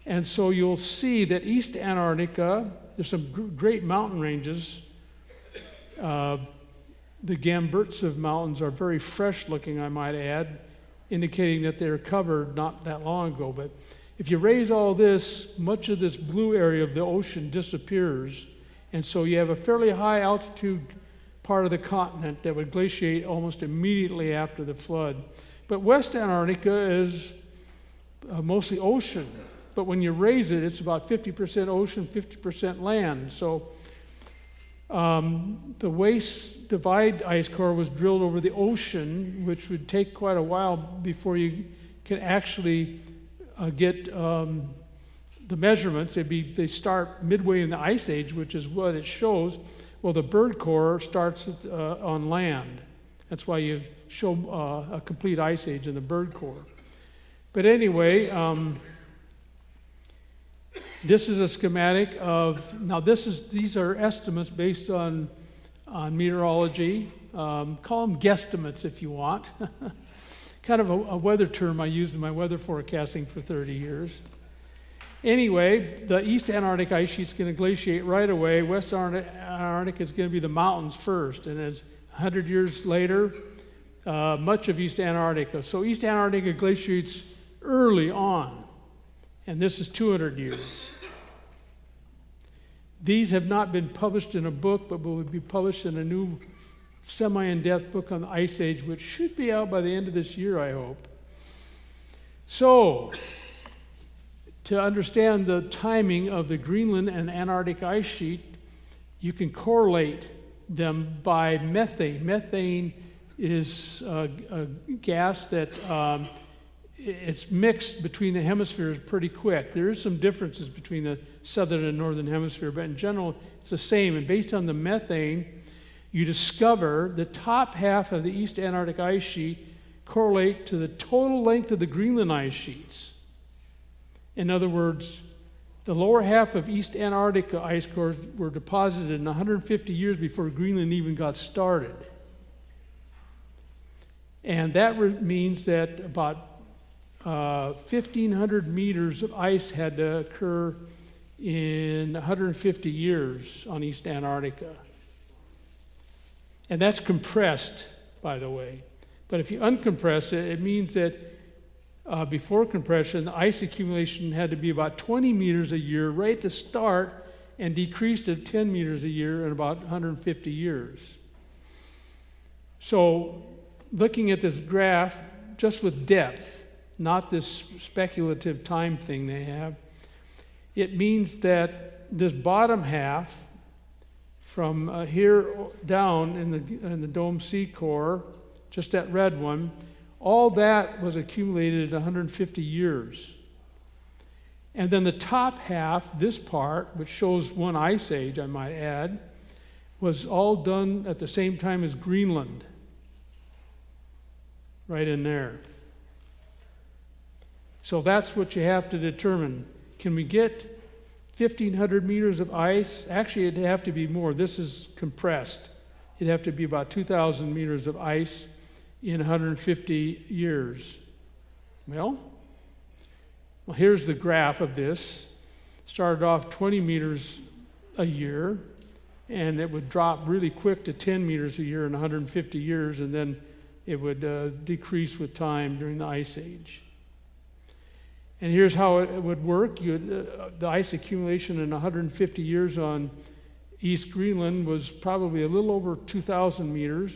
And so you'll see that East Antarctica, there's some great mountain ranges. The Gamburtsev Mountains are very fresh looking, I might add, indicating that they were covered not that long ago. But if you raise all this, much of this blue area of the ocean disappears. And so you have a fairly high altitude part of the continent that would glaciate almost immediately after the flood. But West Antarctica is mostly ocean. But when you raise it, it's about 50% ocean, 50% land. So the Waste Divide ice core was drilled over the ocean, which would take quite a while before you can actually get the measurements. They start midway in the ice age, which is what it shows. Well, the bird core starts on land. That's why you show a complete ice age in the bird core. But anyway, this is a schematic of, now these are estimates based on meteorology. Call them guesstimates if you want. Kind of a weather term I used in my weather forecasting for 30 years. Anyway, the East Antarctic ice sheet's going to glaciate right away. West Antarctic is going to be the mountains first, and as 100 years later, much of East Antarctica. So East Antarctica glaciates early on, and this is 200 years. These have not been published in a book, but will be published in a new semi-in-depth book on the Ice Age, which should be out by the end of this year, I hope. So, to understand the timing of the Greenland and Antarctic ice sheet, you can correlate them by methane. Methane is a gas that it's mixed between the hemispheres pretty quick. There is some differences between the southern and northern hemisphere, but in general, it's the same. And based on the methane, you discover the top half of the East Antarctic ice sheet correlate to the total length of the Greenland ice sheets. In other words, the lower half of East Antarctica ice cores were deposited in 150 years before Greenland even got started. And that means that about 1,500 meters of ice had to occur in 150 years on East Antarctica. And that's compressed, by the way. But if you uncompress it, it means that before compression, the ice accumulation had to be about 20 meters a year right at the start and decreased to 10 meters a year in about 150 years. So looking at this graph, just with depth, not this speculative time thing they have, it means that this bottom half from here down in the dome C core, just that red one, all that was accumulated in 150 years. And then the top half, this part, which shows one ice age, I might add, was all done at the same time as Greenland. Right in there. So that's what you have to determine. Can we get 1,500 meters of ice? Actually, it'd have to be more. This is compressed. It'd have to be about 2,000 meters of ice in 150 years. Well, here's the graph of this. Started off 20 meters a year, and it would drop really quick to 10 meters a year in 150 years, and then it would decrease with time during the Ice Age. And here's how it would work. The ice accumulation in 150 years on East Greenland was probably a little over 2,000 meters,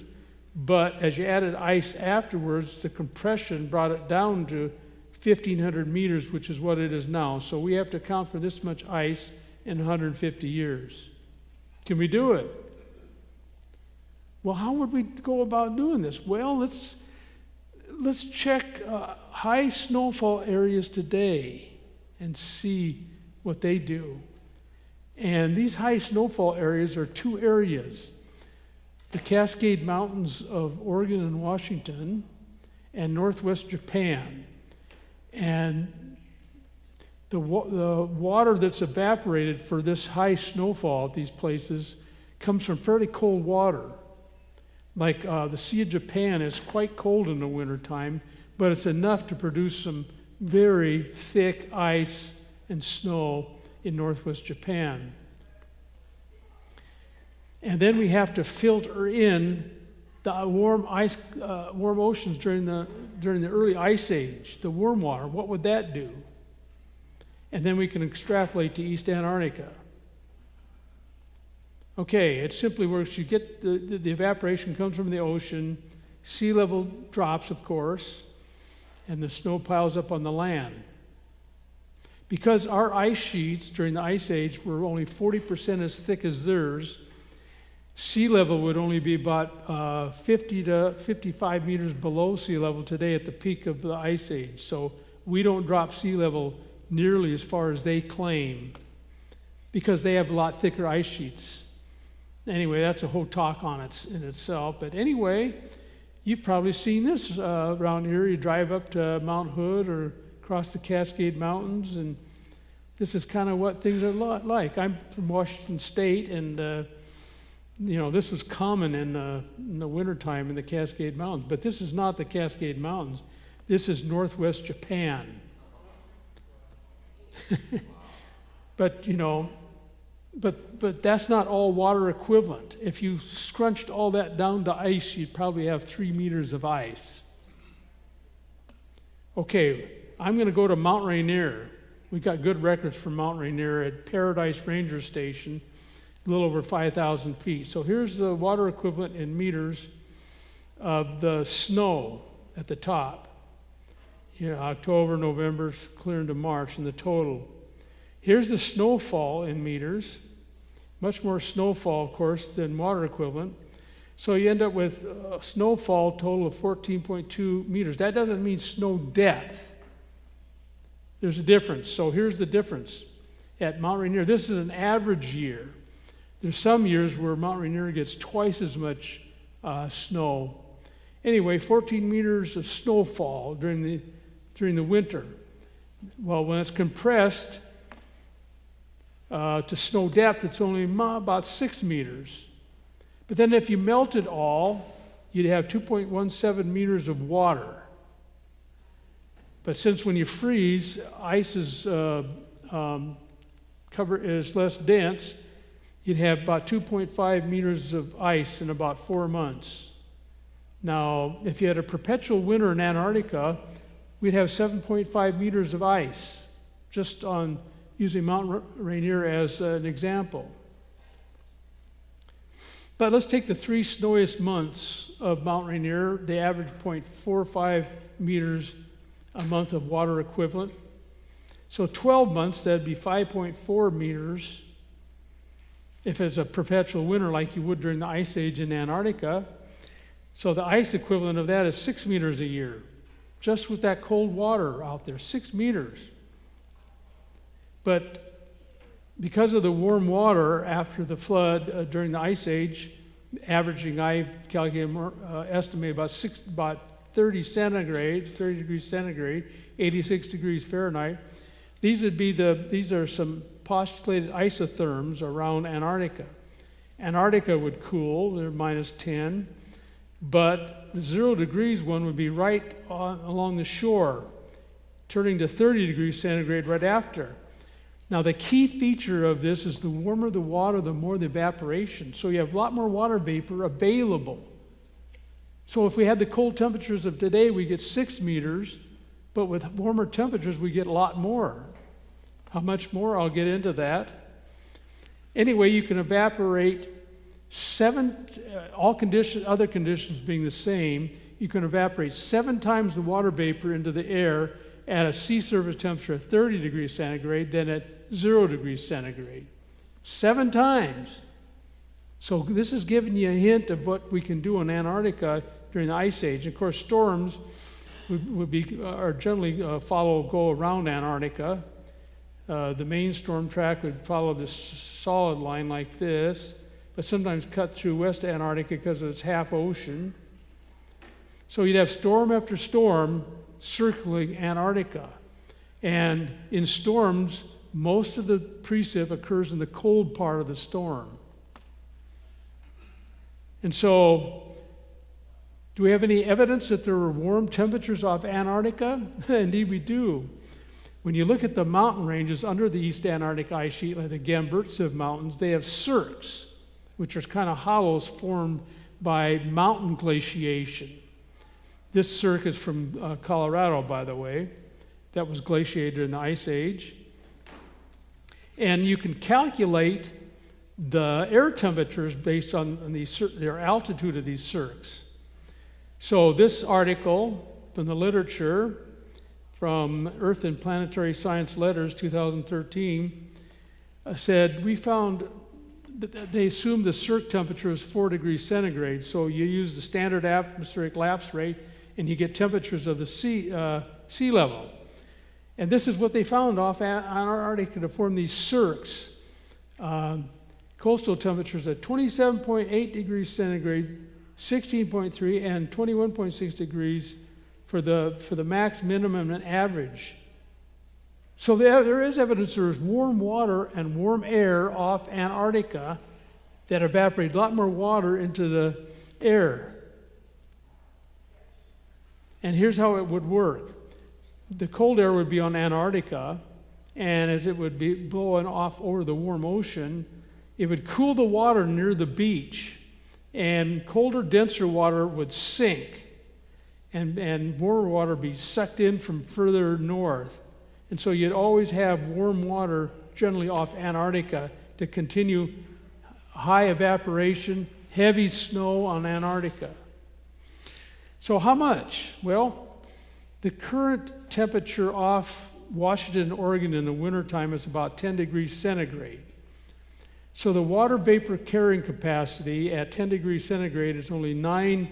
but as you added ice afterwards, the compression brought it down to 1,500 meters, which is what it is now. So we have to account for this much ice in 150 years. Can we do it? Well, how would we go about doing this? Well, let's check high snowfall areas today and see what they do. And these high snowfall areas are two areas: the Cascade Mountains of Oregon and Washington and northwest Japan. And the water that's evaporated for this high snowfall at these places comes from fairly cold water. Like the Sea of Japan is quite cold in the wintertime, but it's enough to produce some very thick ice and snow in northwest Japan. And then we have to filter in the warm oceans during the early Ice Age, the warm water. What would that do? And then we can extrapolate to East Antarctica. Okay, it simply works. You get the evaporation comes from the ocean, sea level drops, of course, and the snow piles up on the land. Because our ice sheets during the Ice Age were only 40% as thick as theirs, sea level would only be about 50 to 55 meters below sea level today at the peak of the Ice Age. So we don't drop sea level nearly as far as they claim because they have a lot thicker ice sheets. Anyway, that's a whole talk on it in itself. But anyway, you've probably seen this around here. You drive up to Mount Hood or across the Cascade Mountains, and this is kind of what things are like. I'm from Washington State, and this was common in the wintertime in the Cascade Mountains. But this is not the Cascade Mountains. This is northwest Japan. But that's not all water equivalent. If you scrunched all that down to ice, you'd probably have 3 meters of ice. Okay, I'm going to go to Mount Rainier. We got good records from Mount Rainier at Paradise Ranger Station, a little over 5,000 feet. So here's the water equivalent in meters of the snow at the top. October, November, clear into March, and the total. Here's the snowfall in meters. Much more snowfall, of course, than water equivalent. So you end up with a snowfall total of 14.2 meters. That doesn't mean snow depth. There's a difference. So here's the difference. At Mount Rainier, this is an average year. There's some years where Mount Rainier gets twice as much snow. Anyway, 14 meters of snowfall during the winter. Well, when it's compressed to snow depth, it's only about 6 meters. But then if you melt it all, you'd have 2.17 meters of water. But since when you freeze, ice is less dense, you'd have about 2.5 meters of ice in about 4 months. Now, if you had a perpetual winter in Antarctica, we'd have 7.5 meters of ice, just on using Mount Rainier as an example. But let's take the 3 snowiest months of Mount Rainier. They average 0.45 meters a month of water equivalent. So 12 months, that'd be 5.4 meters if it's a perpetual winter like you would during the Ice Age in Antarctica. So the ice equivalent of that is 6 meters a year, just with that cold water out there, 6 meters. But because of the warm water after the flood during the Ice Age, averaging, I calculated, estimate about 30 degrees centigrade, 86 degrees Fahrenheit. These are some postulated isotherms around Antarctica. Antarctica would cool, they're minus 10, but the 0 degrees one would be right along the shore, turning to 30 degrees centigrade right after. Now, the key feature of this is the warmer the water, the more the evaporation. So you have a lot more water vapor available. So if we had the cold temperatures of today, we get 6 meters, but with warmer temperatures, we get a lot more. How much more? I'll get into that. Anyway, you can evaporate other conditions being the same, you can evaporate 7 times the water vapor into the air at a sea surface temperature of 30 degrees centigrade than at 0 degrees centigrade. 7 times. So this is giving you a hint of what we can do in Antarctica during the Ice Age. Of course, storms are generally go around Antarctica. The main storm track would follow this solid line like this, but sometimes cut through West Antarctica because it's half ocean. So you'd have storm after storm circling Antarctica. And in storms, most of the precip occurs in the cold part of the storm. And so, do we have any evidence that there were warm temperatures off Antarctica? Indeed we do. When you look at the mountain ranges under the East Antarctic Ice Sheet, like the Gamburtsev Mountains, they have cirques, which are kind of hollows formed by mountain glaciation. This cirque is from Colorado, by the way. That was glaciated in the Ice Age. And you can calculate the air temperatures based on their altitude of these cirques. So this article from the literature, from Earth and Planetary Science Letters, 2013, said we found that they assumed the cirque temperature is 4 degrees centigrade. So you use the standard atmospheric lapse rate, and you get temperatures of the sea level. And this is what they found off Antarctica to form these cirques. Coastal temperatures at 27.8 degrees centigrade, 16.3, and 21.6 degrees for the max, minimum, and average. So there is evidence there is warm water and warm air off Antarctica that evaporate a lot more water into the air. And here's how it would work. The cold air would be on Antarctica, and as it would be blowing off over the warm ocean, it would cool the water near the beach, and colder, denser water would sink, and warmer water be sucked in from further north. And so you'd always have warm water generally off Antarctica to continue high evaporation, heavy snow on Antarctica. So how much? Well, the current temperature off Washington, Oregon in the wintertime is about 10 degrees centigrade. So the water vapor carrying capacity at 10 degrees centigrade is only 9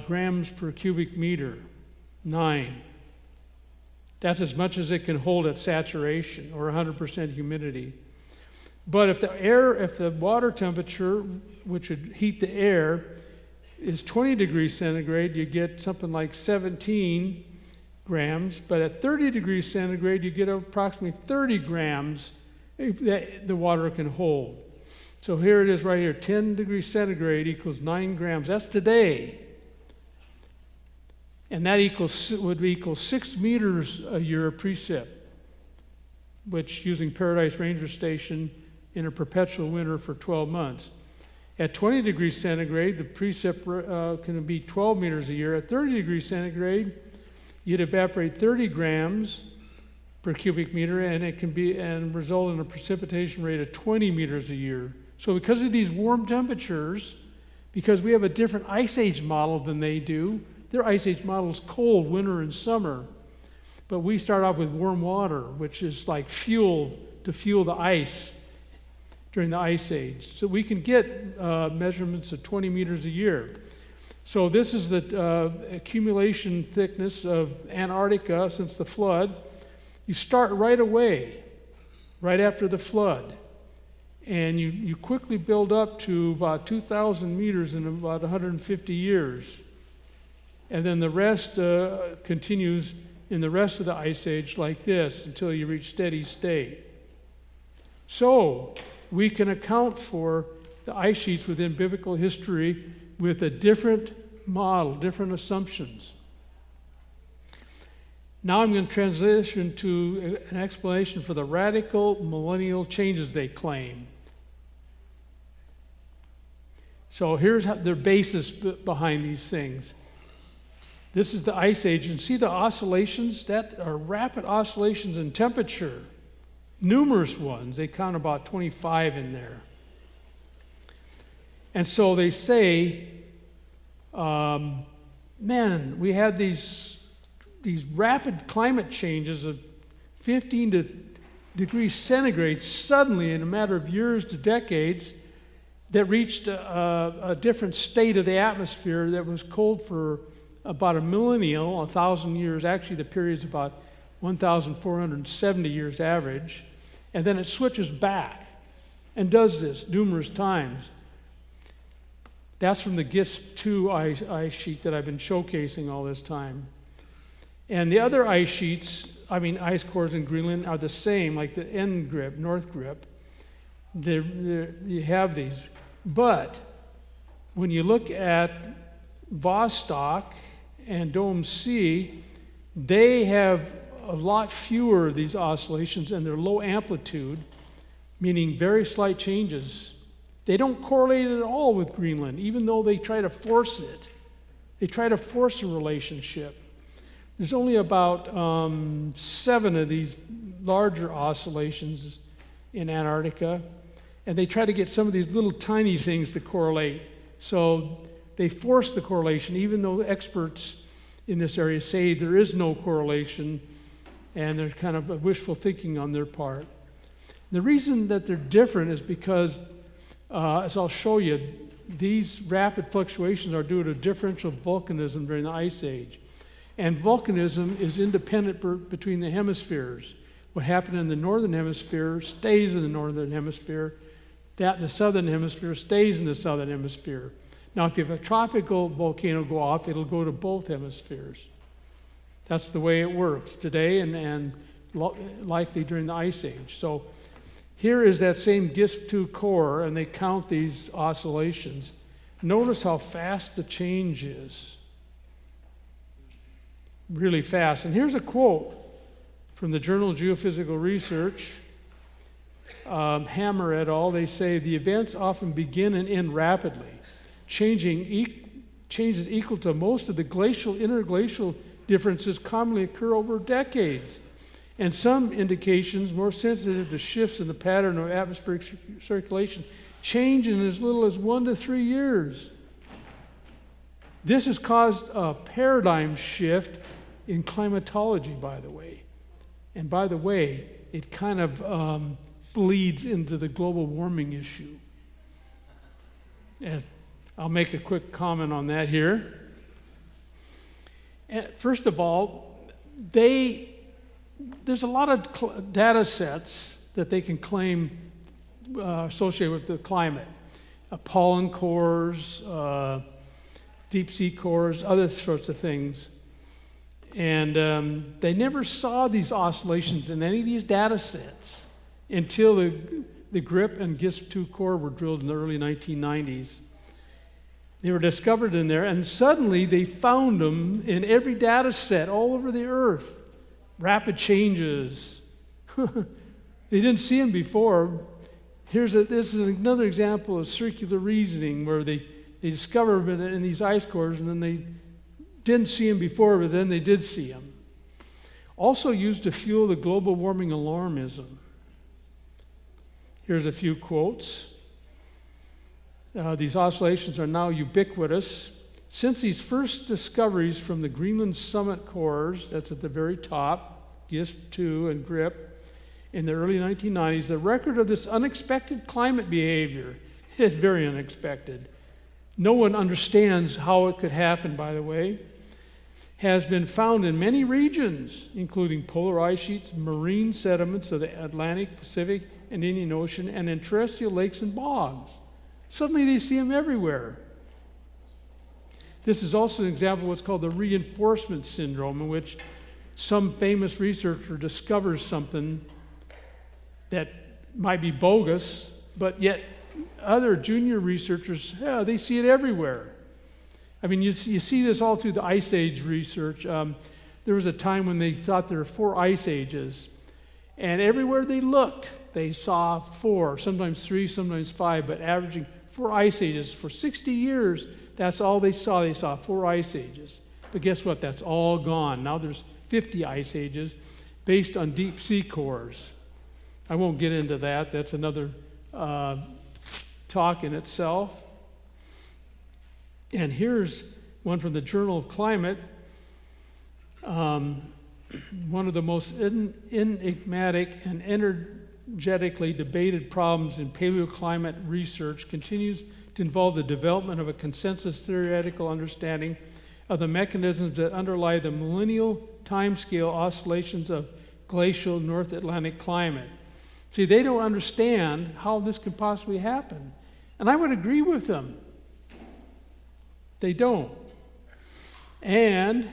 grams per cubic meter. 9. That's as much as it can hold at saturation or 100% humidity. But if the water temperature, which would heat the air, is 20 degrees centigrade, you get something like 17 grams. But at 30 degrees centigrade, you get approximately 30 grams that the water can hold. So here it is right here, 10 degrees centigrade equals 9 grams. That's today. And that would equal 6 meters a year of precip, which using Paradise Ranger Station in a perpetual winter for 12 months. At 20 degrees centigrade, the precip can be 12 meters a year. At 30 degrees centigrade, you'd evaporate 30 grams per cubic meter, and it can result in a precipitation rate of 20 meters a year. So because of these warm temperatures, because we have a different ice age model than they do, their ice age model is cold, winter and summer. But we start off with warm water, which is like fuel to fuel the ice during the ice age. So we can get measurements of 20 meters a year. So this is the accumulation thickness of Antarctica since the flood. You start right away. right after the flood. And you quickly build up to about 2,000 meters in about 150 years. And then the rest continues in the rest of the Ice Age like this until you reach steady state. So we can account for the ice sheets within biblical history with a different model, different assumptions. Now I'm going to transition to an explanation for the radical millennial changes they claim. So here's their basis behind these things. This is the Ice Age, and see the oscillations? That are rapid oscillations in temperature. Numerous ones. They count about 25 in there. And so they say, man, we had these rapid climate changes of 15 degrees centigrade suddenly in a matter of years to decades that reached a different state of the atmosphere that was cold for about a millennial, 1,000 years. Actually, the period's about 1,470 years average. And then it switches back and does this numerous times. That's from the GISP-2 ice sheet that I've been showcasing all this time. And the other ice sheets, ice cores in Greenland are the same, like the end grip, north grip. You have these. But when you look at Vostok and Dome C, they have a lot fewer of these oscillations, and they're low amplitude, meaning very slight changes. They don't correlate at all with Greenland, even though they try to force it. They try to force a relationship. There's only about 7 of these larger oscillations in Antarctica, and they try to get some of these little tiny things to correlate. So they force the correlation, even though experts in this area say there is no correlation, and there's kind of wishful thinking on their part. The reason that they're different is because, as I'll show you, these rapid fluctuations are due to differential volcanism during the Ice Age. And volcanism is independent between the hemispheres. What happened in the northern hemisphere stays in the northern hemisphere. That in the southern hemisphere stays in the southern hemisphere. Now, if you have a tropical volcano go off, it'll go to both hemispheres. That's the way it works today and likely during the Ice Age. So here is that same GISP-2 core, and they count these oscillations. Notice how fast the change is. Really fast. And here's a quote from the Journal of Geophysical Research, Hammer et al. They say, the events often begin and end rapidly. Changes equal to most of the interglacial differences commonly occur over decades. And some indications more sensitive to shifts in the pattern of atmospheric circulation change in as little as 1 to 3 years. This has caused a paradigm shift in climatology, by the way. And by the way, it kind of bleeds into the global warming issue. And I'll make a quick comment on that here. And first of all, there's a lot of data sets that they can claim associated with the climate. Pollen cores, deep sea cores, other sorts of things. And they never saw these oscillations in any of these data sets until the GRIP and GISP-2 core were drilled in the early 1990s. They were discovered in there, and suddenly they found them in every data set all over the Earth. Rapid changes. They didn't see them before. This is another example of circular reasoning where they discover them in these ice cores, and then they didn't see them before, but then they did see them. Also used to fuel the global warming alarmism. Here's a few quotes. These oscillations are now ubiquitous. Since these first discoveries from the Greenland summit cores, that's at the very top, GISP-2 and GRIP, in the early 1990s, the record of this unexpected climate behavior is very unexpected. No one understands how it could happen, by the way, has been found in many regions, including polar ice sheets, marine sediments of the Atlantic, Pacific, and Indian Ocean, and in terrestrial lakes and bogs. Suddenly they see them everywhere. This is also an example of what's called the reinforcement syndrome, in which some famous researcher discovers something that might be bogus, but yet other junior researchers, they see it everywhere. I mean, you see this all through the Ice Age research. There was a time when they thought there were 4 ice ages, and everywhere they looked, they saw 4, sometimes 3, sometimes 5, but averaging 4 ice ages. For 60 years, that's all they saw. They saw 4 ice ages. But guess what? That's all gone. Now there's 50 ice ages based on deep sea cores. I won't get into that. That's another talk in itself. And here's one from the Journal of Climate. One of the most enigmatic and energetically debated problems in paleoclimate research continues to involve the development of a consensus theoretical understanding of the mechanisms that underlie the millennial timescale oscillations of glacial North Atlantic climate. See, they don't understand how this could possibly happen. And I would agree with them. They don't. And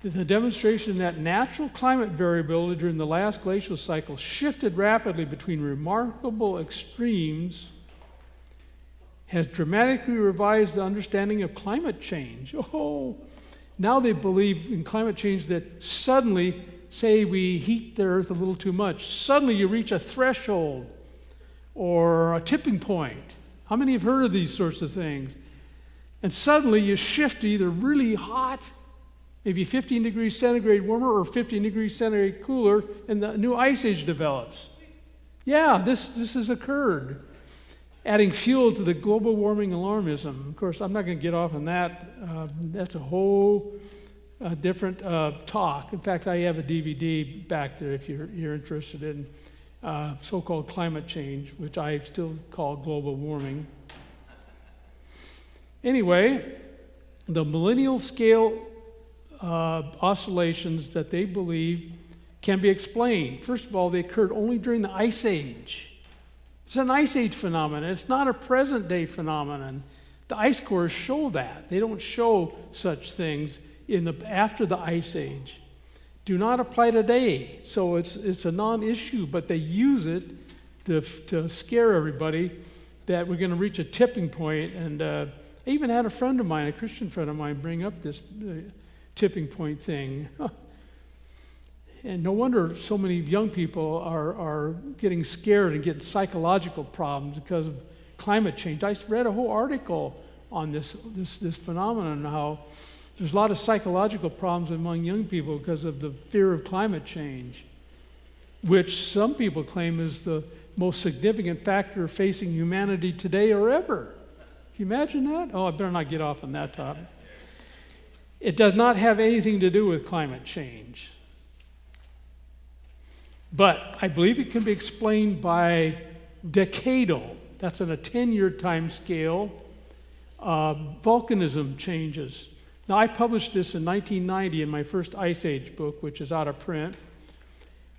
the demonstration that natural climate variability during the last glacial cycle shifted rapidly between remarkable extremes has dramatically revised the understanding of climate change. Oh, now they believe in climate change that suddenly, say we heat the earth a little too much, suddenly you reach a threshold or a tipping point. How many have heard of these sorts of things? And suddenly you shift to either really hot, maybe 15 degrees centigrade warmer, or 15 degrees centigrade cooler, and the new ice age develops. Yeah, this has occurred. Adding fuel to the global warming alarmism. Of course, I'm not going to get off on that. That's a whole different talk. In fact, I have a DVD back there if you're interested in so-called climate change, which I still call global warming. Anyway, the millennial scale oscillations that they believe can be explained. First of all, they occurred only during the Ice Age. It's an Ice Age phenomenon. It's not a present-day phenomenon. The ice cores show that. They don't show such things after the Ice Age. Do not apply today. So it's a non-issue, but they use it to scare everybody that we're going to reach a tipping point. And I even had a friend of mine, a Christian friend of mine, bring up this tipping point thing. And no wonder so many young people are getting scared and getting psychological problems because of climate change. I read a whole article on this phenomenon, how there's a lot of psychological problems among young people because of the fear of climate change, which some people claim is the most significant factor facing humanity today or ever. Can you imagine that? Oh, I better not get off on that topic. It does not have anything to do with climate change. But I believe it can be explained by decadal, that's on a 10-year time scale, volcanism changes. Now, I published this in 1990 in my first Ice Age book, which is out of print.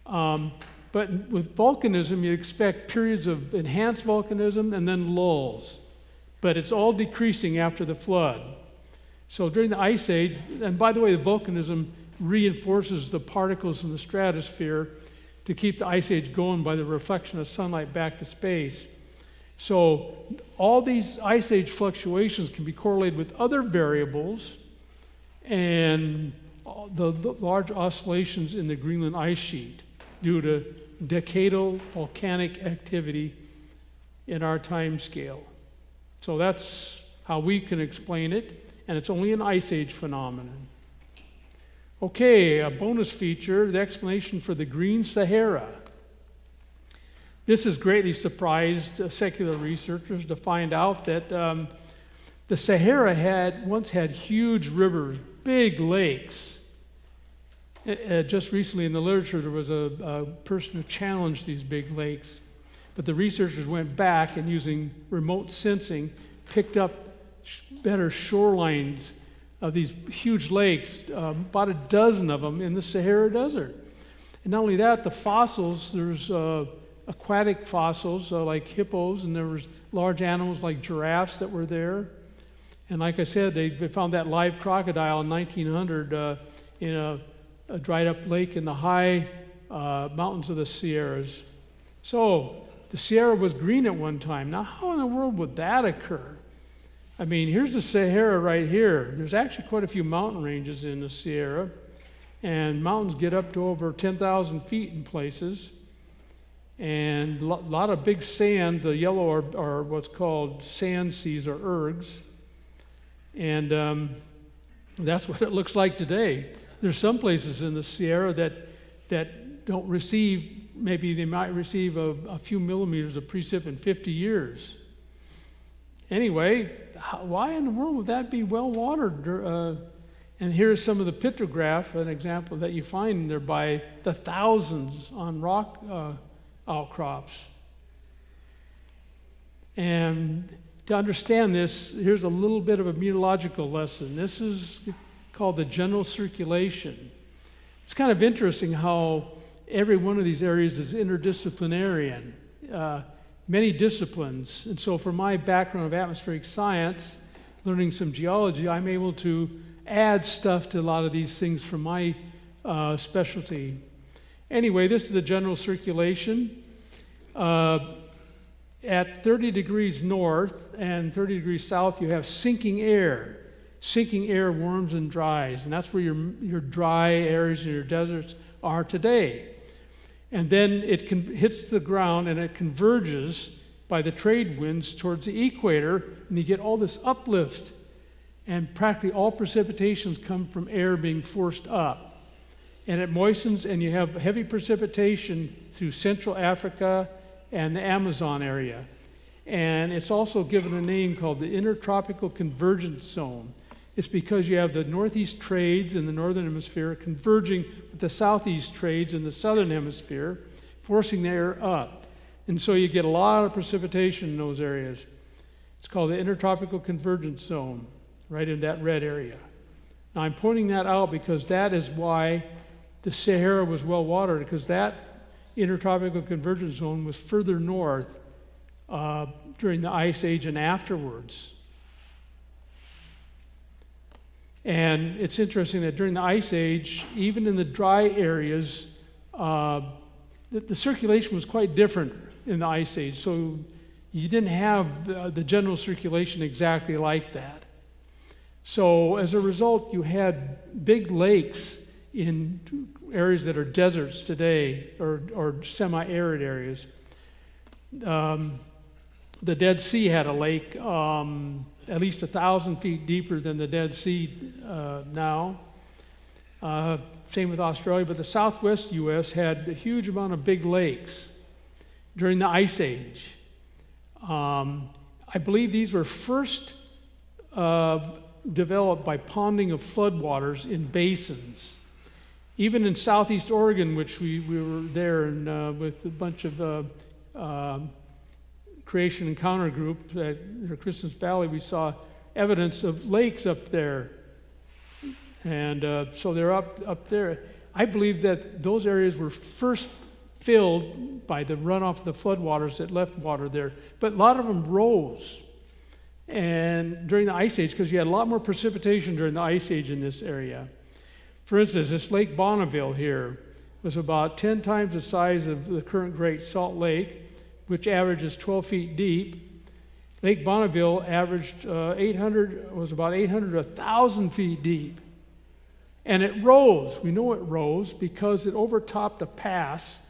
But with volcanism, you expect periods of enhanced volcanism and then lulls. But it's all decreasing after the flood. So during the Ice Age, and by the way, the volcanism reinforces the particles in the stratosphere to keep the Ice Age going by the reflection of sunlight back to space. So all these Ice Age fluctuations can be correlated with other variables and the large oscillations in the Greenland ice sheet due to decadal volcanic activity in our time scale. So that's how we can explain it, and it's only an Ice Age phenomenon. Okay, a bonus feature, the explanation for the Green Sahara. This has greatly surprised secular researchers to find out that the Sahara once had huge rivers, big lakes. Just recently in the literature, there was a person who challenged these big lakes. But the researchers went back and using remote sensing, picked up better shorelines of these huge lakes, about a dozen of them in the Sahara Desert. And not only that, the fossils, there's aquatic fossils like hippos, and there was large animals like giraffes that were there. And like I said, they found that live crocodile in 1900 in a dried up lake in the high mountains of the Sierras. So the Sierra was green at one time. Now, how in the world would that occur? I mean, here's the Sahara right here. There's actually quite a few mountain ranges in the Sierra, and mountains get up to over 10,000 feet in places, and a lot of big sand. The yellow are what's called sand seas or ergs, and that's what it looks like today. There's some places in the Sierra that don't receive, maybe they might receive a few millimeters of precip in 50 years. Anyway, why in the world would that be well watered? And here's some of the petrograph, an example that you find there by the thousands on rock outcrops. And to understand this, here's a little bit of a meteorological lesson. This is called the general circulation. It's kind of interesting how every one of these areas is interdisciplinary, many disciplines. And so for my background of atmospheric science, learning some geology, I'm able to add stuff to a lot of these things from my specialty. Anyway, this is the general circulation. At 30 degrees north and 30 degrees south, you have sinking air. Sinking air warms and dries, and that's where your dry areas and your deserts are today. And then it hits the ground and it converges by the trade winds towards the equator, and you get all this uplift. And practically all precipitations come from air being forced up. And it moistens, and you have heavy precipitation through Central Africa and the Amazon area. And it's also given a name called the Intertropical Convergence Zone. It's because you have the northeast trades in the northern hemisphere converging with the southeast trades in the southern hemisphere, forcing the air up. And so you get a lot of precipitation in those areas. It's called the Intertropical Convergence Zone, right in that red area. Now I'm pointing that out because that is why the Sahara was well watered, because that Intertropical Convergence Zone was further north during the Ice Age and afterwards. And it's interesting that during the Ice Age, even in the dry areas, the circulation was quite different in the Ice Age. So you didn't have the general circulation exactly like that. So as a result, you had big lakes in areas that are deserts today, or semi-arid areas. The Dead Sea had a lake at least 1,000 feet deeper than the Dead Sea now. Same with Australia, but the southwest U.S. had a huge amount of big lakes during the Ice Age. I believe these were first developed by ponding of floodwaters in basins. Even in southeast Oregon, which we were there and, with a bunch of Creation Encounter group at Christmas Valley, we saw evidence of lakes up there. And so they're up there. I believe that those areas were first filled by the runoff of the floodwaters that left water there. But a lot of them rose. And during the Ice Age, because you had a lot more precipitation during the Ice Age in this area. For instance, this Lake Bonneville here was about 10 times the size of the current Great Salt Lake, which averages 12 feet deep. Lake Bonneville averaged was about 800 to 1,000 feet deep. And it rose. We know it rose because it overtopped a pass,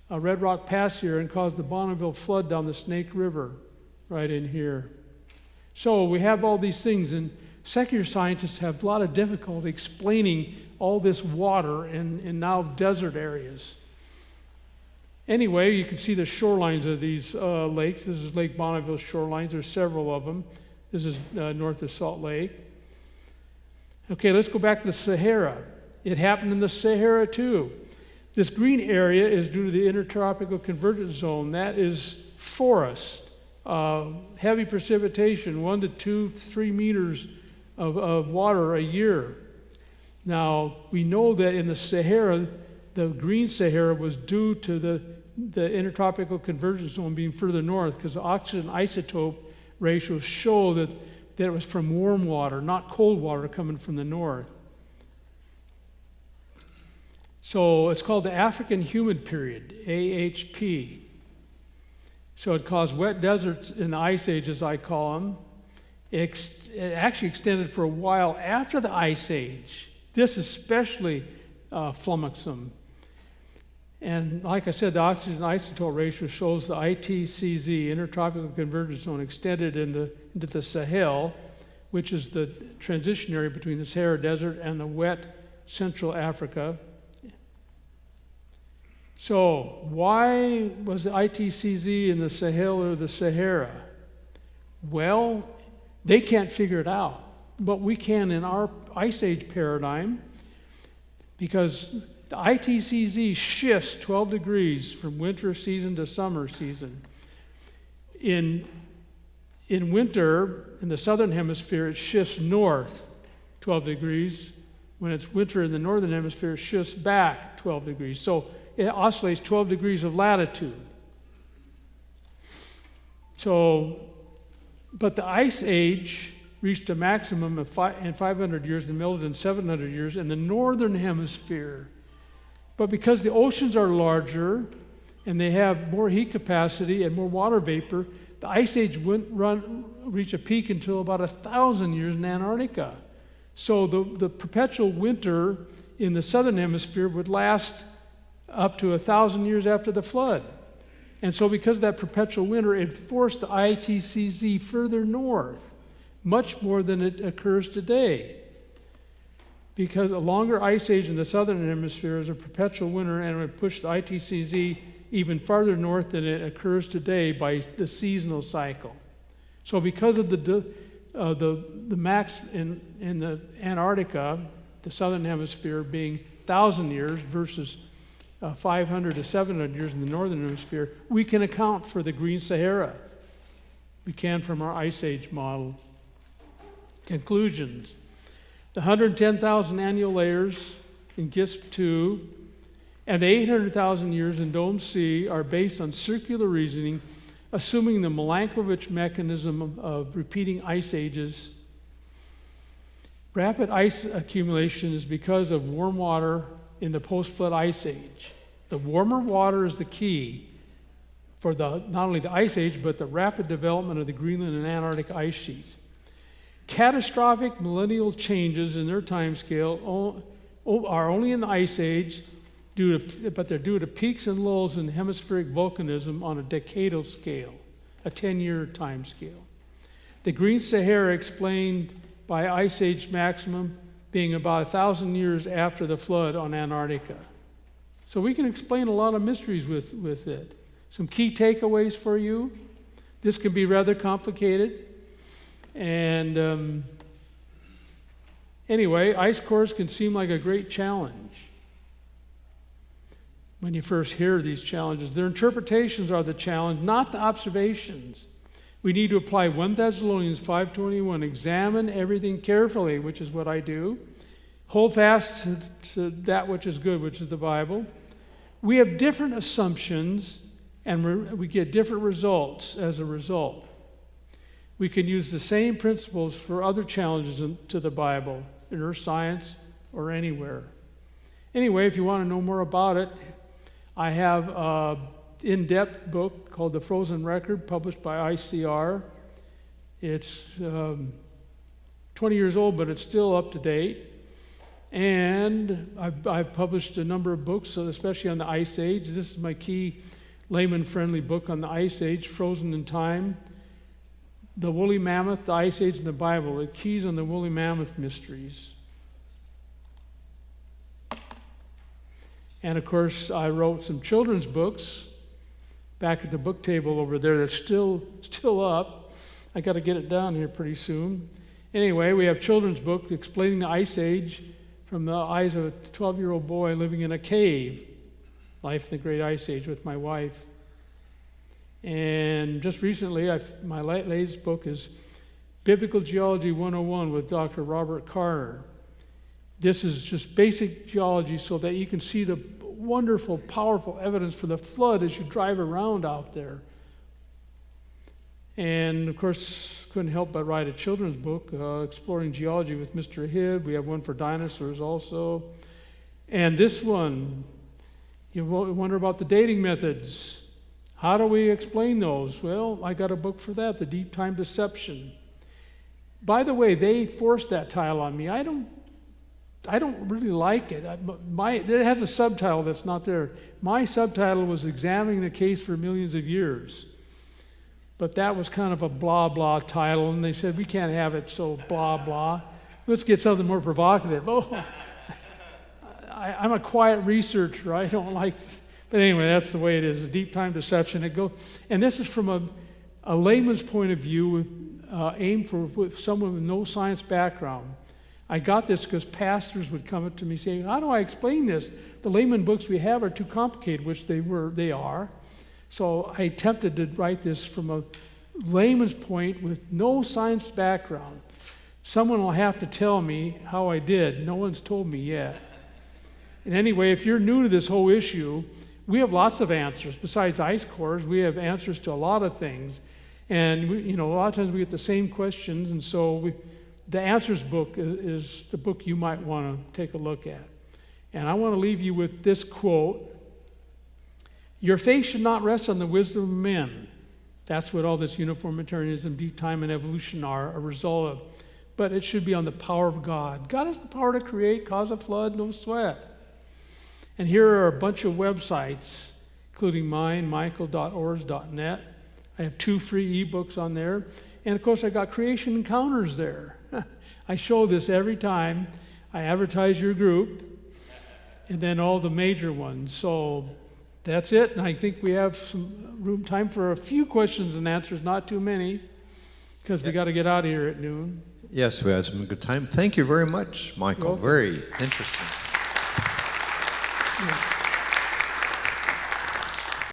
a Red Rock Pass here, and caused the Bonneville flood down the Snake River right in here. So we have all these things, and secular scientists have a lot of difficulty explaining all this water in now desert areas. Anyway, you can see the shorelines of these lakes. This is Lake Bonneville's shorelines. There's several of them. This is north of Salt Lake. Okay, let's go back to the Sahara. It happened in the Sahara too. This green area is due to the Intertropical Convergence Zone. That is forest, heavy precipitation, 1 to 2, 3 meters of water a year. Now, we know that in the Sahara, the Green Sahara was due to the intertropical convergence zone being further north, because the oxygen isotope ratios show that it was from warm water, not cold water coming from the north. So it's called the African Humid Period, AHP. So it caused wet deserts in the Ice Age, as I call them. It actually extended for a while after the Ice Age. This especially flummoxed them. And like I said, the oxygen isotope ratio shows the ITCZ, intertropical convergence zone, extended into the Sahel, which is the transition area between the Sahara Desert and the wet Central Africa. So why was the ITCZ in the Sahel or the Sahara? Well, they can't figure it out, but we can in our Ice Age paradigm, because the ITCZ shifts 12 degrees from winter season to summer season. In winter, in the southern hemisphere, it shifts north 12 degrees. When it's winter in the northern hemisphere, it shifts back 12 degrees. So it oscillates 12 degrees of latitude. So, but the Ice Age reached a maximum in 500 years and melted in 700 years in the northern hemisphere. But because the oceans are larger and they have more heat capacity and more water vapor, the Ice Age wouldn't reach a peak until about 1,000 years in Antarctica. So the perpetual winter in the southern hemisphere would last up to 1,000 years after the flood. And so because of that perpetual winter, it forced the ITCZ further north, much more than it occurs today. Because a longer ice age in the southern hemisphere is a perpetual winter, and it would push the ITCZ even farther north than it occurs today by the seasonal cycle. So because of the max in the Antarctica, the southern hemisphere being 1,000 years versus 500 to 700 years in the northern hemisphere, we can account for the Green Sahara. We can from our Ice Age model. Conclusions. The 110,000 annual layers in GISP-2 and the 800,000 years in Dome C are based on circular reasoning, assuming the Milankovitch mechanism of repeating ice ages. Rapid ice accumulation is because of warm water in the post-flood ice age. The warmer water is the key for not only the ice age, but the rapid development of the Greenland and Antarctic ice sheets. Catastrophic millennial changes in their timescale are only in the ice age, but they're due to peaks and lulls in hemispheric volcanism on a decadal scale, a 10-year time scale. The Green Sahara explained by ice age maximum being about 1,000 years after the flood on Antarctica. So we can explain a lot of mysteries with it. Some key takeaways for you. This can be rather complicated. And anyway, ice cores can seem like a great challenge when you first hear these challenges. Their interpretations are the challenge, not the observations. We need to apply 1 Thessalonians 5:21, examine everything carefully, which is what I do. Hold fast to that which is good, which is the Bible. We have different assumptions, and we get different results as a result. We can use the same principles for other challenges to the Bible, in earth science or anywhere. Anyway, if you want to know more about it, I have an in-depth book called The Frozen Record, published by ICR. It's 20 years old, but it's still up to date. And I've published a number of books, especially on the Ice Age. This is my key layman-friendly book on the Ice Age, Frozen in Time. The Woolly Mammoth, the Ice Age, and the Bible. It keys on the Woolly Mammoth mysteries. And of course, I wrote some children's books back at the book table over there that's still up. I got to get it down here pretty soon. Anyway, we have children's book explaining the Ice Age from the eyes of a 12-year-old boy living in a cave. Life in the Great Ice Age with my wife. And just recently, my latest book is Biblical Geology 101 with Dr. Robert Carter. This is just basic geology so that you can see the wonderful, powerful evidence for the flood as you drive around out there. And of course, couldn't help but write a children's book, Exploring Geology with Mr. Hibb. We have one for dinosaurs also. And this one, you wonder about the dating methods. How do we explain those? Well, I got a book for that, The Deep Time Deception. By the way, they forced that title on me. I don't really like it. It has a subtitle that's not there. My subtitle was Examining the Case for Millions of Years. But that was kind of a blah, blah title, and they said, we can't have it so blah, blah. Let's get something more provocative. Oh, I'm a quiet researcher. I don't like, but anyway, that's the way it is, a deep time deception. And this is from a layman's point of view, aimed with someone with no science background. I got this because pastors would come up to me saying, how do I explain this? The layman books we have are too complicated, which they are. So I attempted to write this from a layman's point with no science background. Someone will have to tell me how I did. No one's told me yet. And anyway, if you're new to this whole issue, we have lots of answers. Besides ice cores, we have answers to a lot of things. And a lot of times we get the same questions, and so the answers book is the book you might want to take a look at. And I want to leave you with this quote. Your faith should not rest on the wisdom of men. That's what all this uniformitarianism, deep time, and evolution are a result of. But it should be on the power of God. God has the power to create, cause a flood, no sweat. And here are a bunch of websites, including mine, michael.ords.net. I have 2 free ebooks on there. And of course, I got Creation Encounters there. I show this every time I advertise your group, and then all the major ones. So that's it. And I think we have some time for a few questions and answers, not too many, because we got to get out of here at noon. Yes, we had some good time. Thank you very much, Michael. Very interesting. Yeah.